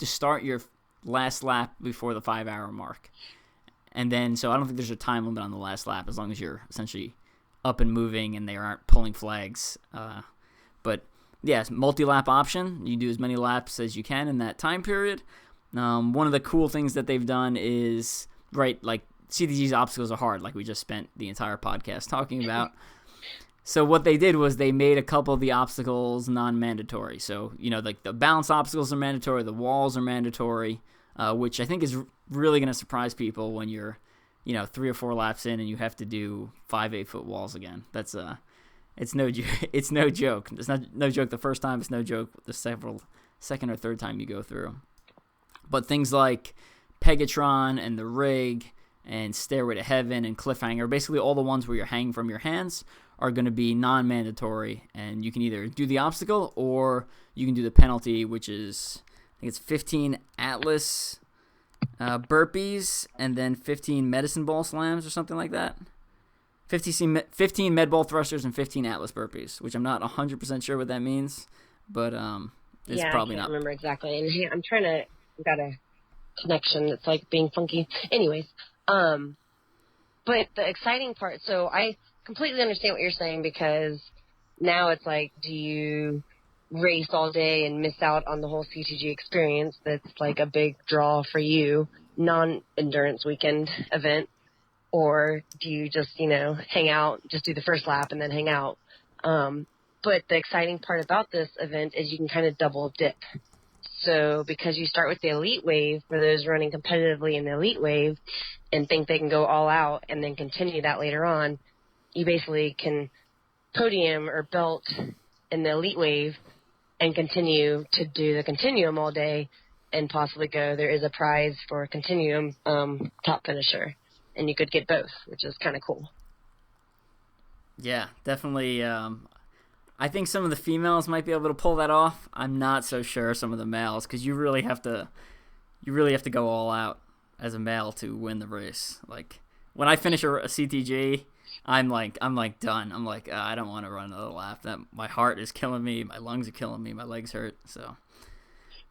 start your last lap before the 5 hour mark. And then, so I don't think there's a time limit on the last lap as long as you're essentially up and moving and they aren't pulling flags. But yes, multi-lap option. You do as many laps as you can in that time period. One of the cool things that they've done is, right, like CTG's obstacles are hard, like we just spent the entire podcast talking about. So what they did was they made a couple of the obstacles non-mandatory. So, you know, like the balance obstacles are mandatory, the walls are mandatory, which I think is really going to surprise people when you're, you know, 3 or 4 laps in and you have to do 5 8-foot walls again. That's it's no joke. It's no joke the first time. It's no joke the second or third time you go through. But things like Pegatron and the rig and Stairway to Heaven and Cliffhanger, basically all the ones where you're hanging from your hands, are going to be non-mandatory. And you can either do the obstacle or you can do the penalty, which is, I think it's 15 Atlas burpees and then 15 medicine ball slams or something like that. 15 med ball thrusters and 15 Atlas burpees, which I'm not 100% sure what that means, but it's probably not. I can't remember exactly. And I'm trying to... I've got a connection that's like being funky. Anyways, but the exciting part, so I completely understand what you're saying, because now it's like, do you race all day and miss out on the whole CTG experience that's like a big draw for you, non-endurance weekend event, or do you just, you know, hang out, just do the first lap and then hang out? But the exciting part about this event is you can kind of double dip. So because you start with the elite wave, for those running competitively in the elite wave and think they can go all out and then continue that later on, you basically can podium or belt in the elite wave and continue to do the continuum all day and possibly go. There is a prize for a continuum top finisher, and you could get both, which is kind of cool. Yeah, definitely. I think some of the females might be able to pull that off. I'm not so sure some of the males, because you really have to go all out as a male to win the race. Like when I finish a CTG, I'm like done. I'm like, I don't want to run another lap. That my heart is killing me, my lungs are killing me, my legs hurt. So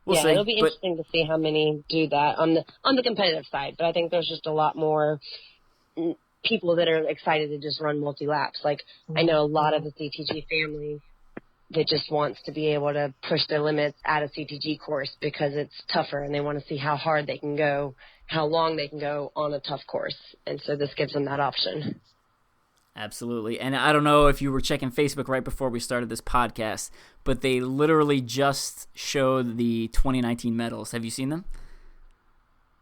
we'll see. It'll be interesting to see how many do that on the competitive side. But I think there's just a lot more people that are excited to just run multi-laps. Like, I know a lot of the CTG family that just wants to be able to push their limits at a CTG course because it's tougher and they want to see how hard they can go, how long they can go on a tough course. And so this gives them that option. Absolutely. And I don't know if you were checking Facebook right before we started this podcast, but they literally just showed the 2019 medals. Have you seen them?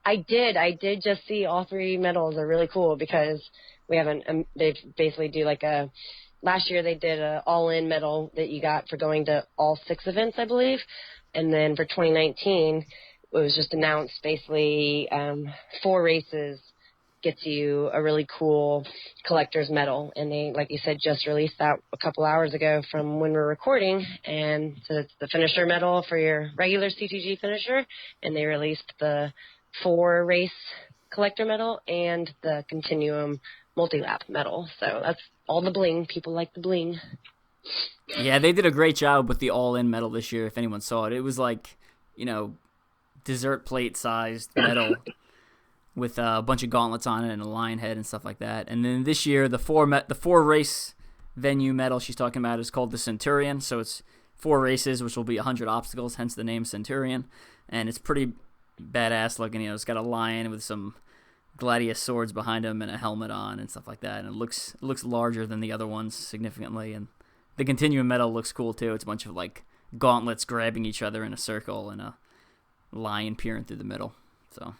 I did just see all 3 medals are really cool because we haven't, they basically do like last year they did a all-in medal that you got for going to all 6 events, I believe. And then for 2019, it was just announced basically 4 races gets you a really cool collector's medal. And they, like you said, just released that a couple hours ago from when we're recording. And so it's the finisher medal for your regular CTG finisher. And they released the 4 race collector medal and the continuum multi-lap medal. So that's all the bling. People like the bling. Yeah, they did a great job with the all-in medal this year, if anyone saw it. It was like, dessert plate-sized medal with a bunch of gauntlets on it and a lion head and stuff like that. And then this year, the 4 race venue medal she's talking about is called the Centurion. So it's 4 races, which will be 100 obstacles, hence the name Centurion. And it's pretty badass looking. It's got a lion with some gladius swords behind him and a helmet on and stuff like that. And it looks larger than the other ones significantly. And the Continuum medal looks cool too. It's a bunch of like gauntlets grabbing each other in a circle and a lion peering through the middle. So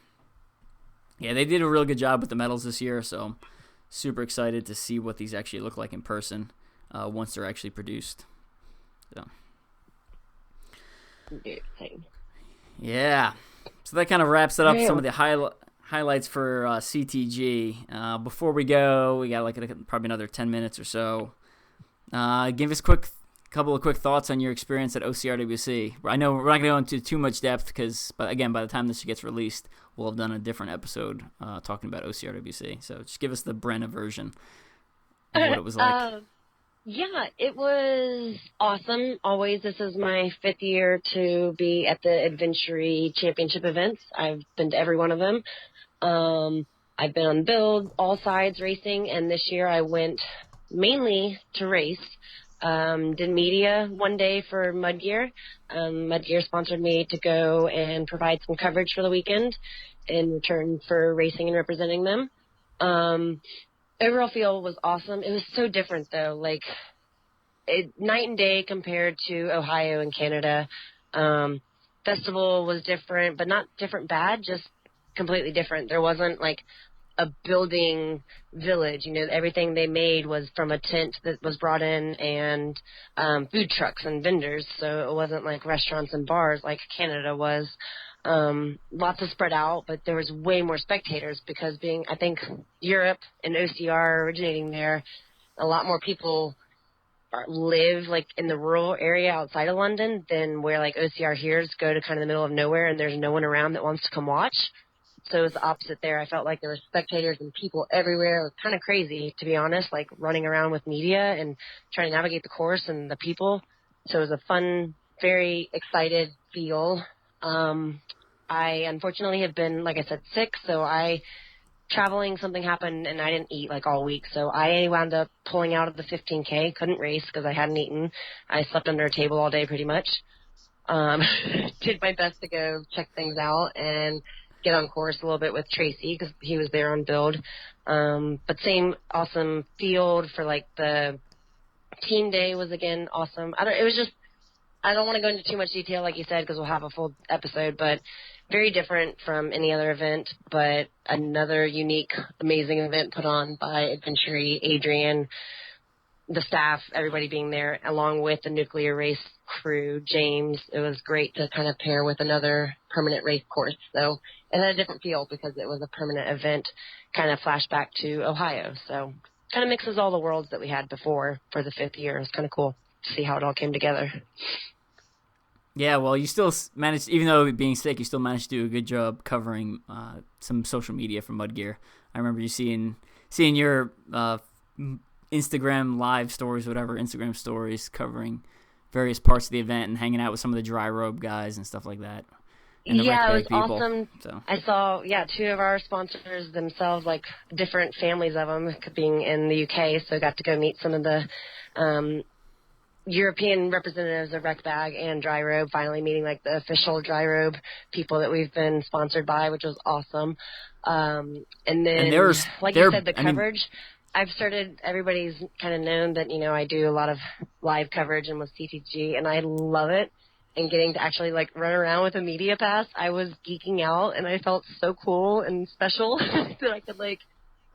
yeah, they did a real good job with the medals this year. So I'm super excited to see what these actually look like in person once they're actually produced. So yeah. So that kind of wraps it up. Some of the highlights for CTG. Before we go, we got probably another 10 minutes or so. Give us a couple of quick thoughts on your experience at OCRWC. I know we're not going to go into too much depth because, again, by the time this gets released, we'll have done a different episode talking about OCRWC. So just give us the Brenna version of what it was like. Yeah, it was awesome. Always, this is my 5th year to be at the Adventure Championship events. I've been to every one of them. I've been on build, all sides racing, and this year I went mainly to race. Did media one day for Mudgear. Mudgear sponsored me to go and provide some coverage for the weekend in return for racing and representing them. Overall feel was awesome. It was so different though, like night and day compared to Ohio and Canada. Festival was different, but not different bad, just completely different. There wasn't like a building village, everything they made was from a tent that was brought in and food trucks and vendors. So it wasn't like restaurants and bars like Canada was. Lots of spread out, but there was way more spectators because I think Europe and OCR originating there, a lot more people live like in the rural area outside of London than where like OCR here's go to kind of the middle of nowhere and there's no one around that wants to come watch. So it was the opposite there. I felt like there were spectators and people everywhere. It was kind of crazy, to be honest, like running around with media and trying to navigate the course and the people. So it was a fun, very excited feel. I unfortunately have been, like I said, sick, so something happened and I didn't eat like all week. So I wound up pulling out of the 15K, couldn't race because I hadn't eaten. I slept under a table all day pretty much. Did my best to go check things out and get on course a little bit with Tracy because he was there on build. But same awesome field for like the team day was again awesome. I don't want to go into too much detail, like you said, because we'll have a full episode, but very different from any other event, but another unique, amazing event put on by Adventure, Adrian, the staff, everybody being there, along with the nuclear race crew, James. It was great to kind of pair with another permanent race course. So it had a different feel because it was a permanent event, kind of flashback to Ohio. So kind of mixes all the worlds that we had before for the 5th year. It was kind of cool to see how it all came together. Yeah, well, you still managed, even though being sick, you still managed to do a good job covering some social media from Mudgear. I remember you seeing your Instagram live stories, Instagram stories covering various parts of the event and hanging out with some of the dry robe guys and stuff like that. And the it was people. awesome. So. I saw, 2 of our sponsors themselves, like different families of them being in the UK, so I got to go meet some of the European representatives of Rec Bag and Dry Robe, finally meeting like the official Dry Robe people that we've been sponsored by, which was awesome. And then, like you said, the coverage. I've started, everybody's kind of known that, I do a lot of live coverage and with CTG, and I love it. And getting to actually like run around with a media pass, I was geeking out, and I felt so cool and special that I could like,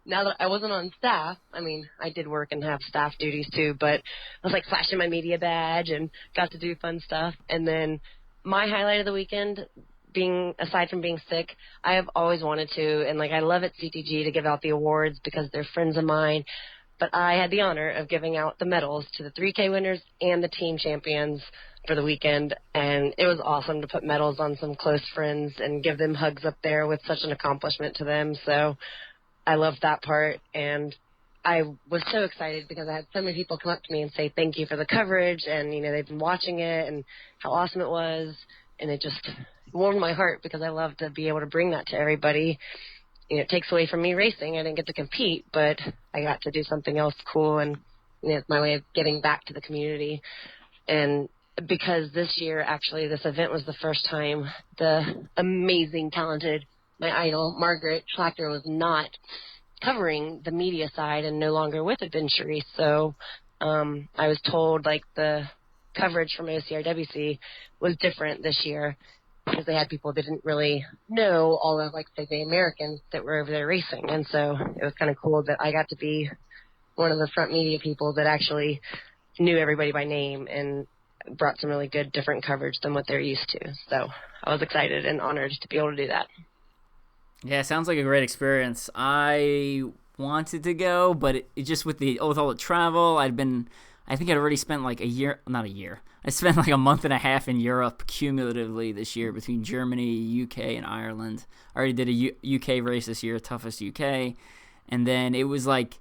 now that I wasn't on staff, I mean, I did work and have staff duties too, but I was like flashing my media badge and got to do fun stuff. And then my highlight of the weekend, aside from being sick, I have always wanted to, and like I love at CTG to give out the awards because they're friends of mine, but I had the honor of giving out the medals to the 3K winners and the team champions for the weekend, and it was awesome to put medals on some close friends and give them hugs up there with such an accomplishment to them. So I loved that part, and I was so excited because I had so many people come up to me and say thank you for the coverage, and, they've been watching it and how awesome it was, and it just warmed my heart because I love to be able to bring that to everybody. It takes away from me racing. I didn't get to compete, but I got to do something else cool, and it's my way of giving back to the community. And because this year, actually, this event was the first time the amazing, talented, my idol, Margaret Schlachter, was not covering the media side and no longer with Adventure Race. So I was told, like, the coverage from OCRWC was different this year because they had people that didn't really know all of, like, say, the Americans that were over there racing. And so it was kind of cool that I got to be one of the front media people that actually knew everybody by name and brought some really good different coverage than what they're used to. So I was excited and honored to be able to do that. Yeah, sounds like a great experience. I wanted to go, but it just with all the travel, I think I'd already spent like I spent like a month and a half in Europe cumulatively this year between Germany, UK, and Ireland. I already did a UK race this year, toughest UK, and then it was like,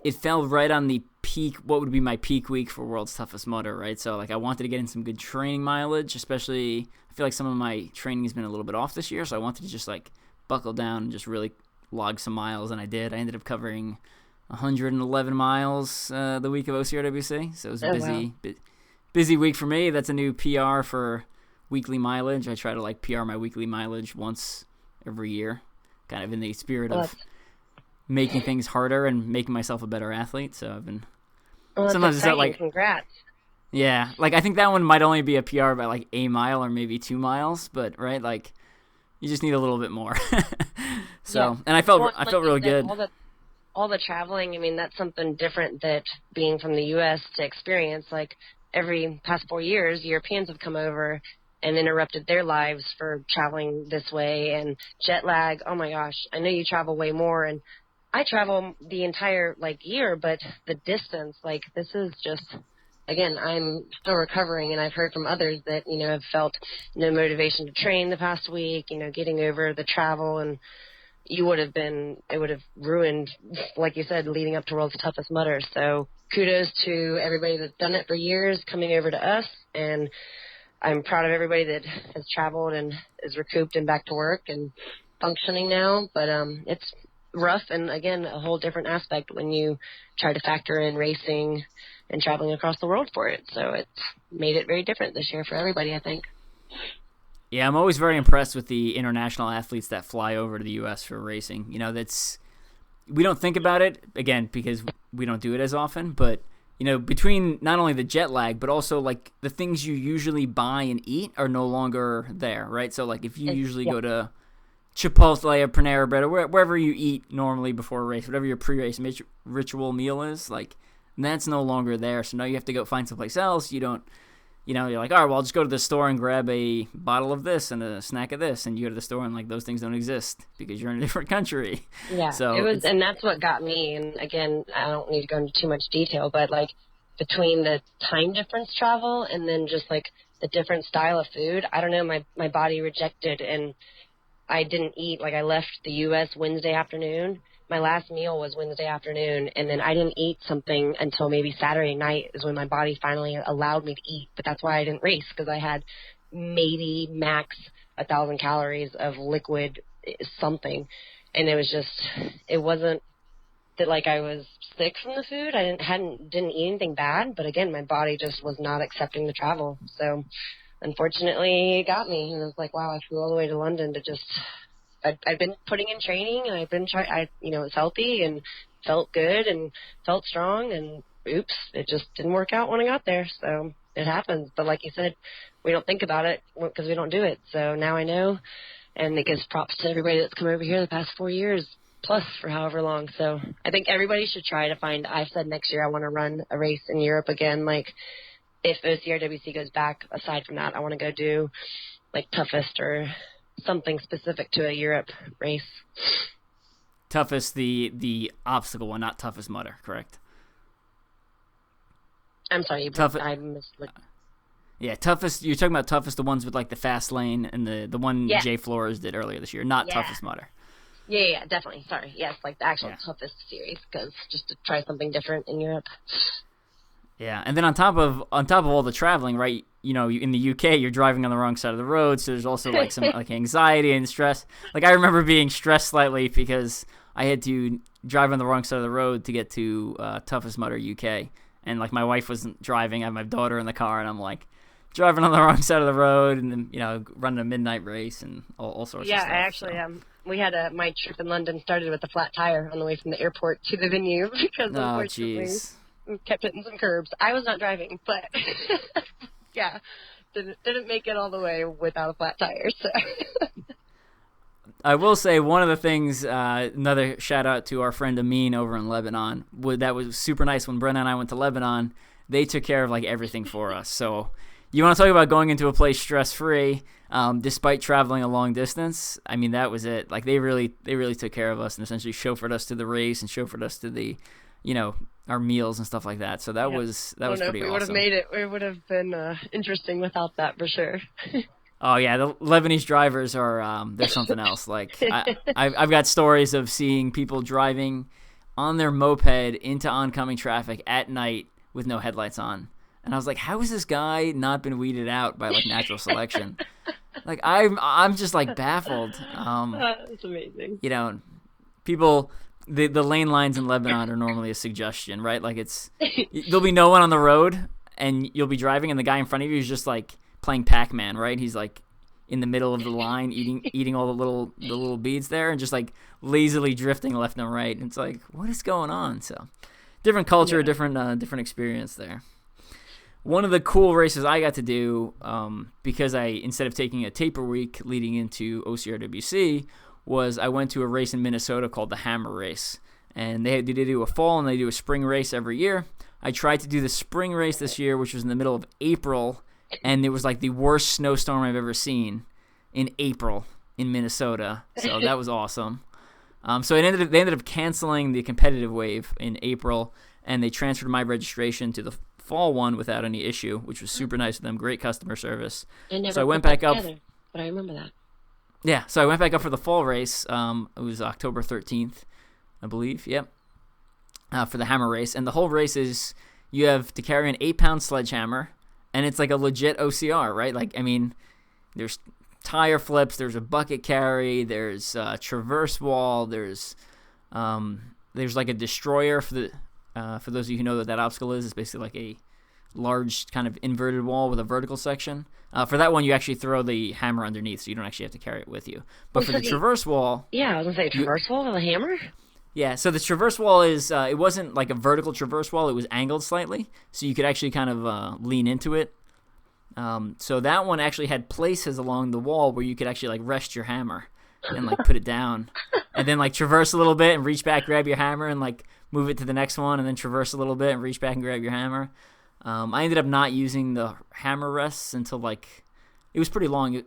it fell right on the peak, what would be my peak week for World's Toughest Mudder, right? So like I wanted to get in some good training mileage, especially I feel like some of my training has been a little bit off this year, so I wanted to just like buckle down and just really log some miles, and I did. I ended up covering 111 miles the week of OCRWC, so it was a busy week for me. That's a new PR for weekly mileage. I try to like PR my weekly mileage once every year, kind of in the spirit of making things harder and making myself a better athlete. So I've been sometimes it's like congrats. Yeah, like I think that one might only be a PR by like a mile or maybe 2 miles, but right, like you just need a little bit more. So, yeah. And I felt really good. All the traveling, I mean, that's something different that being from the U.S. to experience. Like every past 4 years, Europeans have come over and interrupted their lives for traveling this way, and jet lag. Oh my gosh, I know you travel way more, and I travel the entire like year, but the distance, like this is just, again, I'm still recovering, and I've heard from others that, have felt no motivation to train the past week, getting over the travel, and it would have ruined, like you said, leading up to World's Toughest Mudder. So kudos to everybody that's done it for years coming over to us, and I'm proud of everybody that has traveled and is recouped and back to work and functioning now. But it's rough, and again, a whole different aspect when you try to factor in racing and traveling across the world for it. So it's made it very different this year for everybody, I think. Yeah, I'm always very impressed with the international athletes that fly over to the U.S. for racing. We don't think about it, again, because we don't do it as often, but, between not only the jet lag, but also, like, the things you usually buy and eat are no longer there, right? So, like, if you usually go to Chipotle or Panera Bread or wherever you eat normally before a race, whatever your pre-race ritual meal is, like, that's no longer there. So now you have to go find someplace else. You don't, you're like, all right, well, I'll just go to the store and grab a bottle of this and a snack of this. And you go to the store and like those things don't exist because you're in a different country. Yeah, so and that's what got me. And again, I don't need to go into too much detail, but like between the time difference travel and then just like the different style of food, I don't know, my body rejected, and I didn't eat. Like I left the U.S. Wednesday afternoon. My last meal was Wednesday afternoon, and then I didn't eat something until maybe Saturday night is when my body finally allowed me to eat. But that's why I didn't race, because I had maybe max 1,000 calories of liquid something. And it was just, it wasn't that like I was sick from the food. I didn't eat anything bad, but again, my body just was not accepting the travel. So unfortunately, it got me. And I was like, wow, I flew all the way to London to just. I've been putting in training, and I've been was healthy and felt good and felt strong, and oops, it just didn't work out when I got there. So it happens. But like you said, we don't think about it because we don't do it. So now I know, and it gives props to everybody that's come over here the past 4 years plus for however long. So I think everybody should try to find. I've said next year I want to run a race in Europe again. Like if OCRWC goes back, aside from that, I want to go do like toughest or something specific to a Europe race. Toughest, the obstacle one, not toughest Mudder, correct? I'm sorry, I missed. Yeah, toughest. You're talking about toughest, the ones with like the fast lane and the one Jay Flores did earlier this year, not toughest Mudder. Yeah, definitely. Sorry, yes, like the actual toughest series, because just to try something different in Europe. Yeah, and then on top of all the traveling, right? In the UK, you're driving on the wrong side of the road, so there's also like some like anxiety and stress. Like I remember being stressed slightly because I had to drive on the wrong side of the road to get to Toughest Mudder UK, and like my wife wasn't driving. I had my daughter in the car, and I'm like driving on the wrong side of the road, and then running a midnight race and all sorts of stuff. Yeah, I actually we had my trip in London started with a flat tire on the way from the airport to the venue because unfortunately we kept hitting some curbs. I was not driving, but yeah, didn't make it all the way without a flat tire. So I will say one of the things, another shout out to our friend Amin over in Lebanon. That was super nice when Brenna and I went to Lebanon. They took care of like everything for us. So you want to talk about going into a place stress-free, despite traveling a long distance. I mean, that was it. Like they really took care of us and essentially chauffeured us to the race and chauffeured us to the, our meals and stuff like that. So that was pretty awesome. We would have made it. It would have been interesting without that for sure. Oh yeah, the Lebanese drivers are they're something else. Like I've got stories of seeing people driving on their moped into oncoming traffic at night with no headlights on, and I was like, how has this guy not been weeded out by like natural selection? Like I'm just like baffled. That's amazing. People. The lane lines in Lebanon are normally a suggestion, right? Like there'll be no one on the road, and you'll be driving, and the guy in front of you is just like playing Pac-Man, right? He's like in the middle of the line, eating all the little beads there, and just like lazily drifting left and right. And it's like, what is going on? So, different culture, different experience there. One of the cool races I got to do, because instead of taking a taper week leading into OCRWC, was I went to a race in Minnesota called the Hammer Race. And they do a fall and they do a spring race every year. I tried to do the spring race this year, which was in the middle of April, and it was like the worst snowstorm I've ever seen in April in Minnesota. So that was awesome. So they ended up canceling the competitive wave in April, and they transferred my registration to the fall one without any issue, which was super nice of them. Great customer service. So I went back up. Together, but I remember that. Yeah, so I went back up for the fall race. It was October 13th, I believe. Yep, for the Hammer Race. And the whole race is you have to carry an 8-pound sledgehammer, and it's like a legit OCR, right? Like, I mean, there's tire flips, there's a bucket carry, there's a traverse wall, there's like a destroyer for those of you who know what that obstacle is. It's basically like a large kind of inverted wall with a vertical section. For that one, you actually throw the hammer underneath, so you don't actually have to carry it with you. But for the traverse wall... Yeah, I was going to say, traverse wall with a hammer? Yeah, so the traverse wall is... it wasn't like a vertical traverse wall, it was angled slightly, so you could actually kind of lean into it. So that one actually had places along the wall where you could actually like rest your hammer and like put it down. And then like traverse a little bit and reach back, grab your hammer, and like move it to the next one, and then traverse a little bit and reach back and grab your hammer. I ended up not using the hammer rests until like, it was pretty long,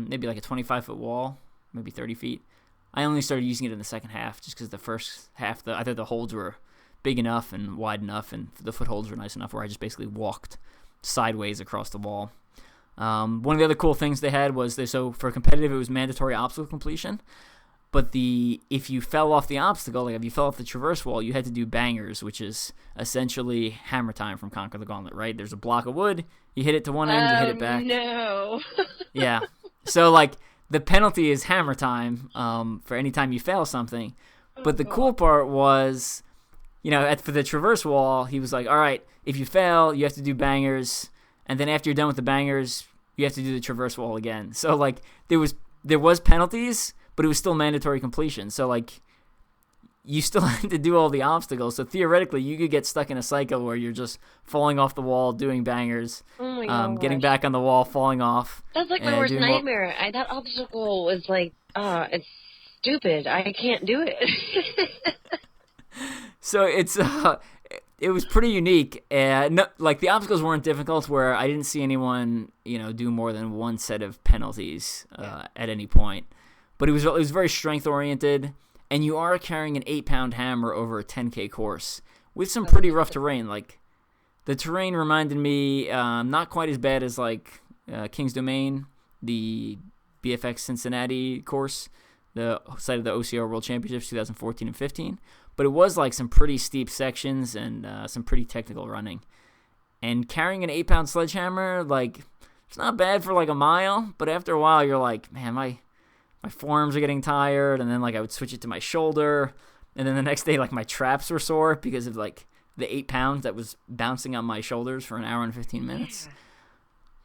maybe like a 25-foot wall, maybe 30 feet. I only started using it in the second half just because the first half, I thought the holds were big enough and wide enough, and the footholds were nice enough where I just basically walked sideways across the wall. One of the other cool things they had was, so for competitive, it was mandatory obstacle completion. But if you fell off the obstacle, like if you fell off the traverse wall, you had to do bangers, which is essentially hammer time from Conquer the Gauntlet, right? There's a block of wood, you hit it to one end, you hit it back. No. Yeah. So like the penalty is hammer time for any time you fail something. But the cool part was for the traverse wall, he was like, all right, if you fail, you have to do bangers. And then after you're done with the bangers, you have to do the traverse wall again. So, like, there was penalties, but it was still mandatory completion. So, like, you still had to do all the obstacles. So, theoretically, you could get stuck in a cycle where you're just falling off the wall, doing bangers, getting back on the wall, falling off. That's like my worst nightmare. That obstacle was like, it's stupid. I can't do it. So, it was pretty unique. No, like, the obstacles weren't difficult where I didn't see anyone, do more than one set of penalties at any point. But it was very strength-oriented, and you are carrying an 8-pound hammer over a 10K course with some pretty rough terrain. Like, the terrain reminded me not quite as bad as, like, King's Domain, the BFX Cincinnati course, the site of the OCR World Championships 2014 and 15. But it was like some pretty steep sections and some pretty technical running. And carrying an 8-pound sledgehammer, like, it's not bad for like a mile, but after a while you're like, man, my forearms are getting tired, and then like I would switch it to my shoulder, and then the next day like my traps were sore because of like the 8 pounds that was bouncing on my shoulders for an hour and 15 minutes. Yeah.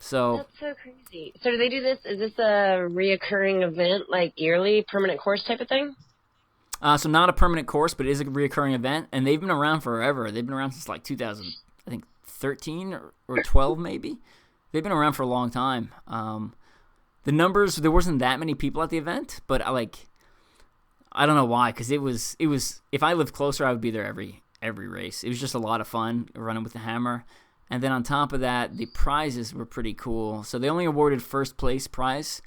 So that's so crazy. So do they do this? Is this a reoccurring event, like yearly, permanent course type of thing? So not a permanent course, but it is a reoccurring event, and they've been around forever. They've been around since like 2013 or 12 maybe. They've been around for a long time. The numbers, there wasn't that many people at the event, but I don't know why, because it was if I lived closer, I would be there every race. It was just a lot of fun running with the hammer. And then on top of that, the prizes were pretty cool. So they only awarded first place prize,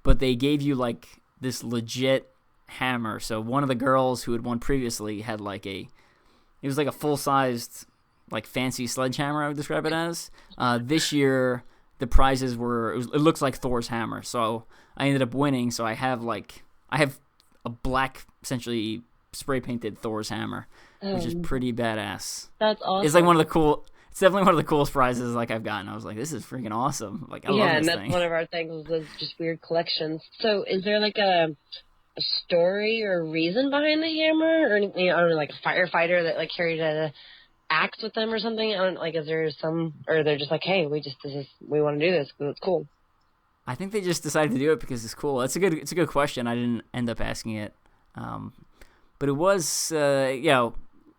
but they gave you like this legit hammer. So one of the girls who had won previously had it was like a full-sized, like, fancy sledgehammer, I would describe it as. This year, the prizes were, it looks like Thor's hammer. So I ended up winning. So I have a black, essentially spray-painted Thor's hammer, which is pretty badass. That's awesome. It's like it's definitely one of the coolest prizes like I've gotten. I was like, this is freaking awesome. Like, I love this thing. Yeah, and that's one of our things was just weird collections. So is there like a story or reason behind the hammer, or anything? I don't know, like a firefighter that like carried a axe with them or something? I don't, like, is there some, or they're just like, hey, we want to do this because it's cool? I think they just decided to do it because it's cool. It's a good question. I didn't end up asking it, but it was a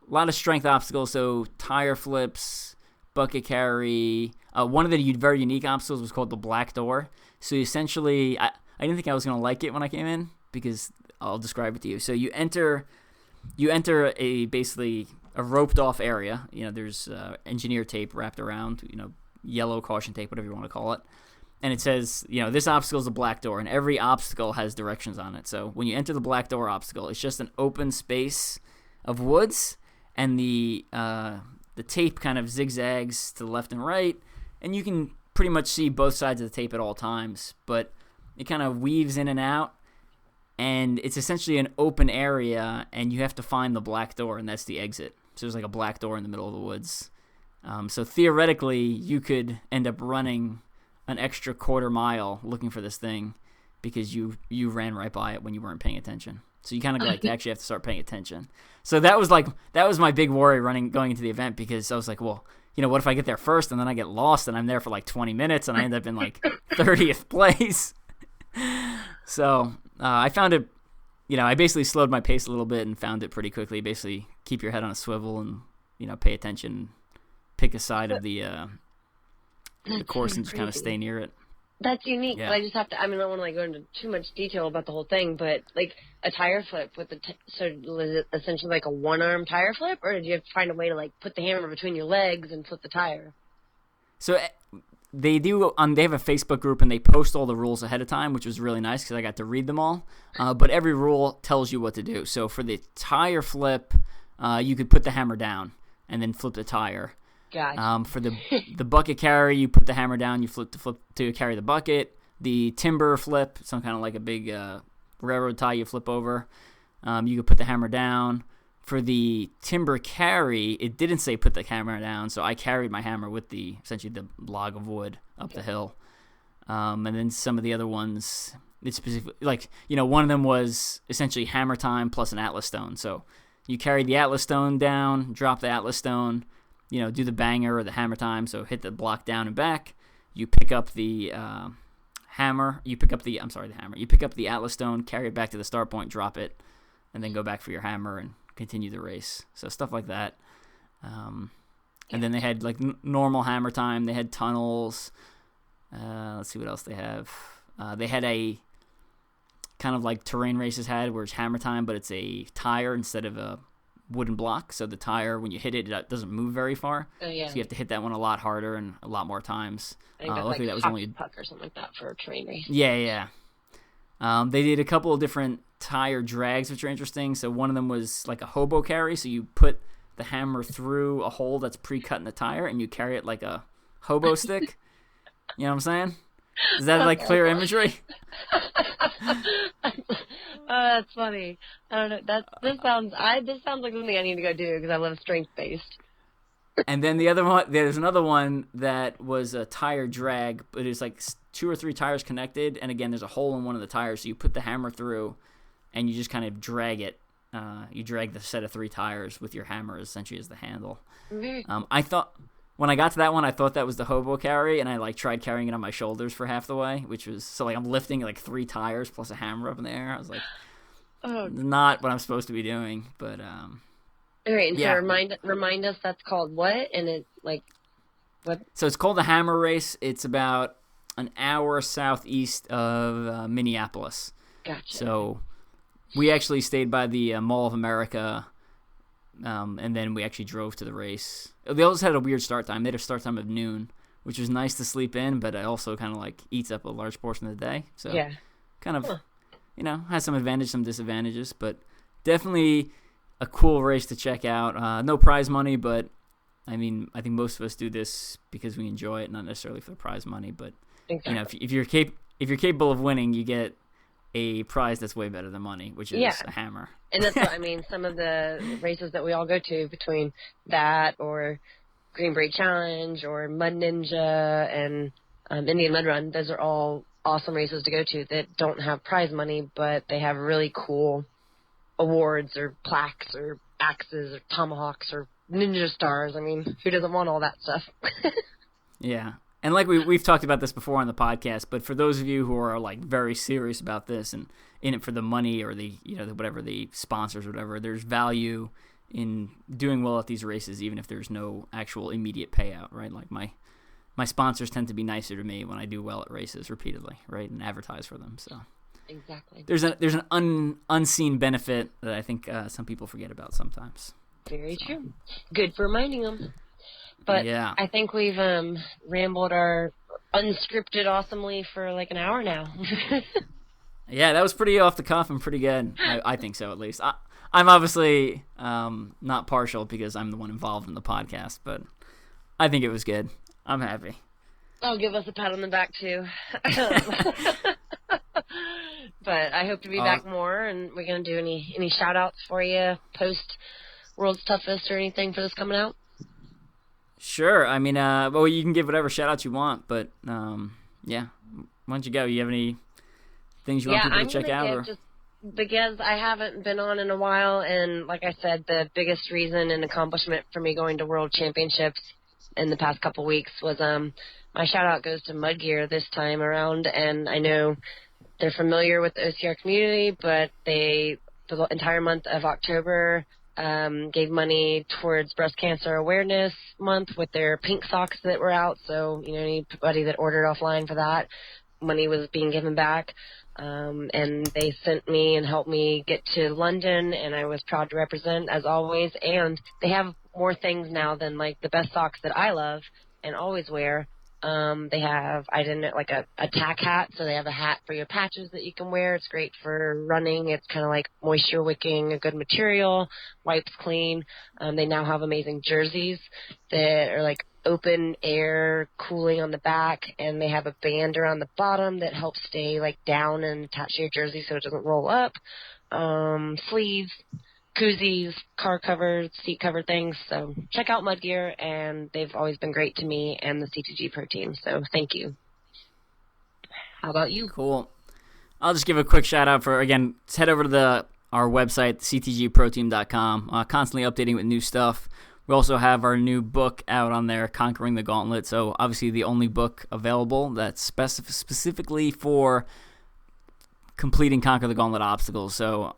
lot of strength obstacles. So tire flips, bucket carry. One of the very unique obstacles was called the black door. So essentially, I didn't think I was gonna like it when I came in, because I'll describe it to you. So you enter basically a roped off area. There's engineer tape wrapped around, yellow caution tape, whatever you want to call it. And it says, this obstacle is a black door, and every obstacle has directions on it. So when you enter the black door obstacle, it's just an open space of woods, and the tape kind of zigzags to the left and right, and you can pretty much see both sides of the tape at all times, but it kind of weaves in and out. And it's essentially an open area, and you have to find the black door, and that's the exit. So there's like a black door in the middle of the woods. So theoretically, you could end up running an extra quarter mile looking for this thing because you ran right by it when you weren't paying attention. So you kind of actually have to start paying attention. So that was my big worry going into the event, because I was like, well, what if I get there first and then I get lost and I'm there for like 20 minutes and I end up in like 30th place? So I found it, I basically slowed my pace a little bit and found it pretty quickly. Basically, keep your head on a swivel and, pay attention, pick a side of the course and just kind of stay near it. That's unique, yeah. But I just have to, I don't want to go into too much detail about the whole thing, but like a tire flip with so was it essentially like a one-arm tire flip, or did you have to find a way to like put the hammer between your legs and flip the tire? So they do. They have a Facebook group, and they post all the rules ahead of time, which was really nice because I got to read them all. But every rule tells you what to do. So for the tire flip, you could put the hammer down and then flip the tire. Gotcha. For the bucket carry, you put the hammer down, you flip to carry the bucket. The timber flip, some kind of like a big railroad tie you flip over. You could put the hammer down. For the timber carry, it didn't say put the hammer down, so I carried my hammer with essentially the log of wood up the hill. And then some of the other ones, it's specific, like, one of them was essentially hammer time plus an atlas stone. So You carry the Atlas stone down, drop the Atlas stone, do the banger or the hammer time, so hit the block down and back. You pick up the hammer. You pick up the hammer. You pick up the Atlas stone, carry it back to the start point, drop it, and then go back for your hammer and continue the race. So stuff like that. And then they had like normal hammer time. They had tunnels. Let's see what else they have. They had a kind of like terrain races had where it's hammer time, but it's a tire instead of a wooden block. So the tire, when you hit it, it doesn't move very far. Oh, yeah. So you have to hit that one a lot harder and a lot more times. I think that's luckily, like that was only puck or something like that for a terrain race. Yeah. They did a couple of different tire drags, which are interesting. So one of them was like a hobo carry. So you put the hammer through a hole that's pre-cut in the tire, and you carry it like a hobo stick. You know what I'm saying? Is that like clear imagery? That's funny. I don't know. This sounds like something I need to go do because I love strength based. And then there's another one that was a tire drag, but it's like 2 or 3 tires connected, and again, there's a hole in one of the tires, so you put the hammer through, and you just kind of drag it. You drag the set of 3 tires with your hammer essentially as the handle. I thought when I got to that one, I thought that was the hobo carry, and I like tried carrying it on my shoulders for half the way, which was so like I'm lifting like 3 tires plus a hammer up in the air. I was like, not what I'm supposed to be doing, but all right, and so remind us that's called what, and it like what? So it's called the Hammer Race. It's about an hour southeast of Minneapolis. Gotcha. So we actually stayed by the Mall of America, and then we actually drove to the race. They also had a weird start time. They had a start time of noon, which was nice to sleep in, but it also kind of like eats up a large portion of the day. So kind of, has some advantages, some disadvantages, but definitely a cool race to check out. No prize money, but I mean, I think most of us do this because we enjoy it, not necessarily for the prize money. But exactly. if you're capable of winning, you get a prize that's way better than money, which is a hammer. And that's what I mean. Some of the races that we all go to, between that or Green Beret Challenge or Mud Ninja and Indian Mud Run, those are all awesome races to go to that don't have prize money, but they have really cool awards or plaques or axes or tomahawks or ninja stars. I mean, who doesn't want all that stuff? Yeah. And like we've talked about this before on the podcast, but for those of you who are like very serious about this and in it for the money or the whatever the sponsors or whatever, there's value in doing well at these races, even if there's no actual immediate payout, right? Like my sponsors tend to be nicer to me when I do well at races repeatedly, right, and advertise for them. So exactly, there's an unseen benefit that I think some people forget about sometimes. Very true. Good for reminding them. But I think we've rambled our unscripted awesomely for like an hour now. Yeah, that was pretty off the cuff and pretty good. I think so, at least. I'm obviously not partial because I'm the one involved in the podcast, but I think it was good. I'm happy. I'll give us a pat on the back, too. But I hope to be back more, and we're going to do any shout-outs for you post World's Toughest or anything for this coming out? Sure. I mean, well, you can give whatever shout-outs you want, but, yeah. Why don't you go? You have any things you want people to check out? Or? Just because I haven't been on in a while, and like I said, the biggest reason and accomplishment for me going to World Championships in the past couple weeks was my shout-out goes to Mud Gear this time around, and I know they're familiar with the OCR community, but they, for the entire month of October, gave money towards Breast Cancer Awareness Month with their pink socks that were out. So, anybody that ordered offline for that, money was being given back. And they sent me and helped me get to London, and I was proud to represent, as always. And they have more things now than, like, the best socks that I love and always wear. They have, like a tack hat, so they have a hat for your patches that you can wear. It's great for running. It's kind of like moisture wicking, a good material, wipes clean. They now have amazing jerseys that are like open air cooling on the back, and they have a band around the bottom that helps stay like down and attach to your jersey so it doesn't roll up. Sleeves, koozies, car covers, seat cover things. So check out Mud Gear, and they've always been great to me and the CTG Pro team. So thank you. How about you? Cool. I'll just give a quick shout out for, again, head over to our website, ctgprotein.com, constantly updating with new stuff. We also have our new book out on there, Conquering the Gauntlet. So obviously the only book available that's specifically for completing Conquer the Gauntlet obstacles. So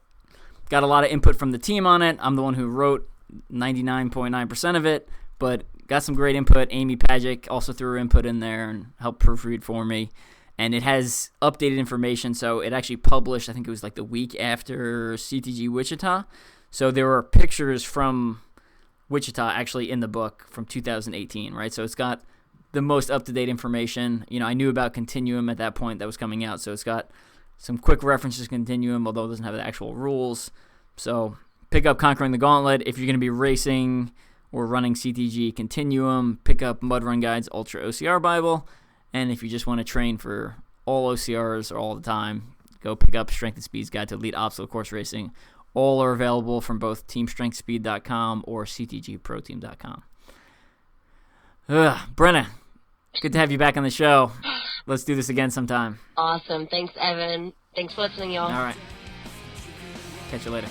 got a lot of input from the team on it. I'm the one who wrote 99.9% of it, but got some great input. Amy Pajic also threw her input in there and helped proofread for me. And it has updated information, so it actually published, I think it was like the week after CTG Wichita. So there were pictures from Wichita actually in the book from 2018, right? So it's got the most up-to-date information. You know, I knew about Continuum at that point that was coming out, so it's got some quick references to Continuum, although it doesn't have the actual rules. So pick up Conquering the Gauntlet. If you're going to be racing or running CTG Continuum, pick up Mud Run Guide's ultra-ocr Bible. And if you just want to train for all OCRs all the time, go pick up Strength and Speed's Guide to Elite Obstacle Course Racing. All are available from both teamstrengthspeed.com or ctgprotein.com. Brenna, good to have you back on the show. Let's do this again sometime. Awesome. Thanks, Evan. Thanks for listening, y'all. All right. Catch you later.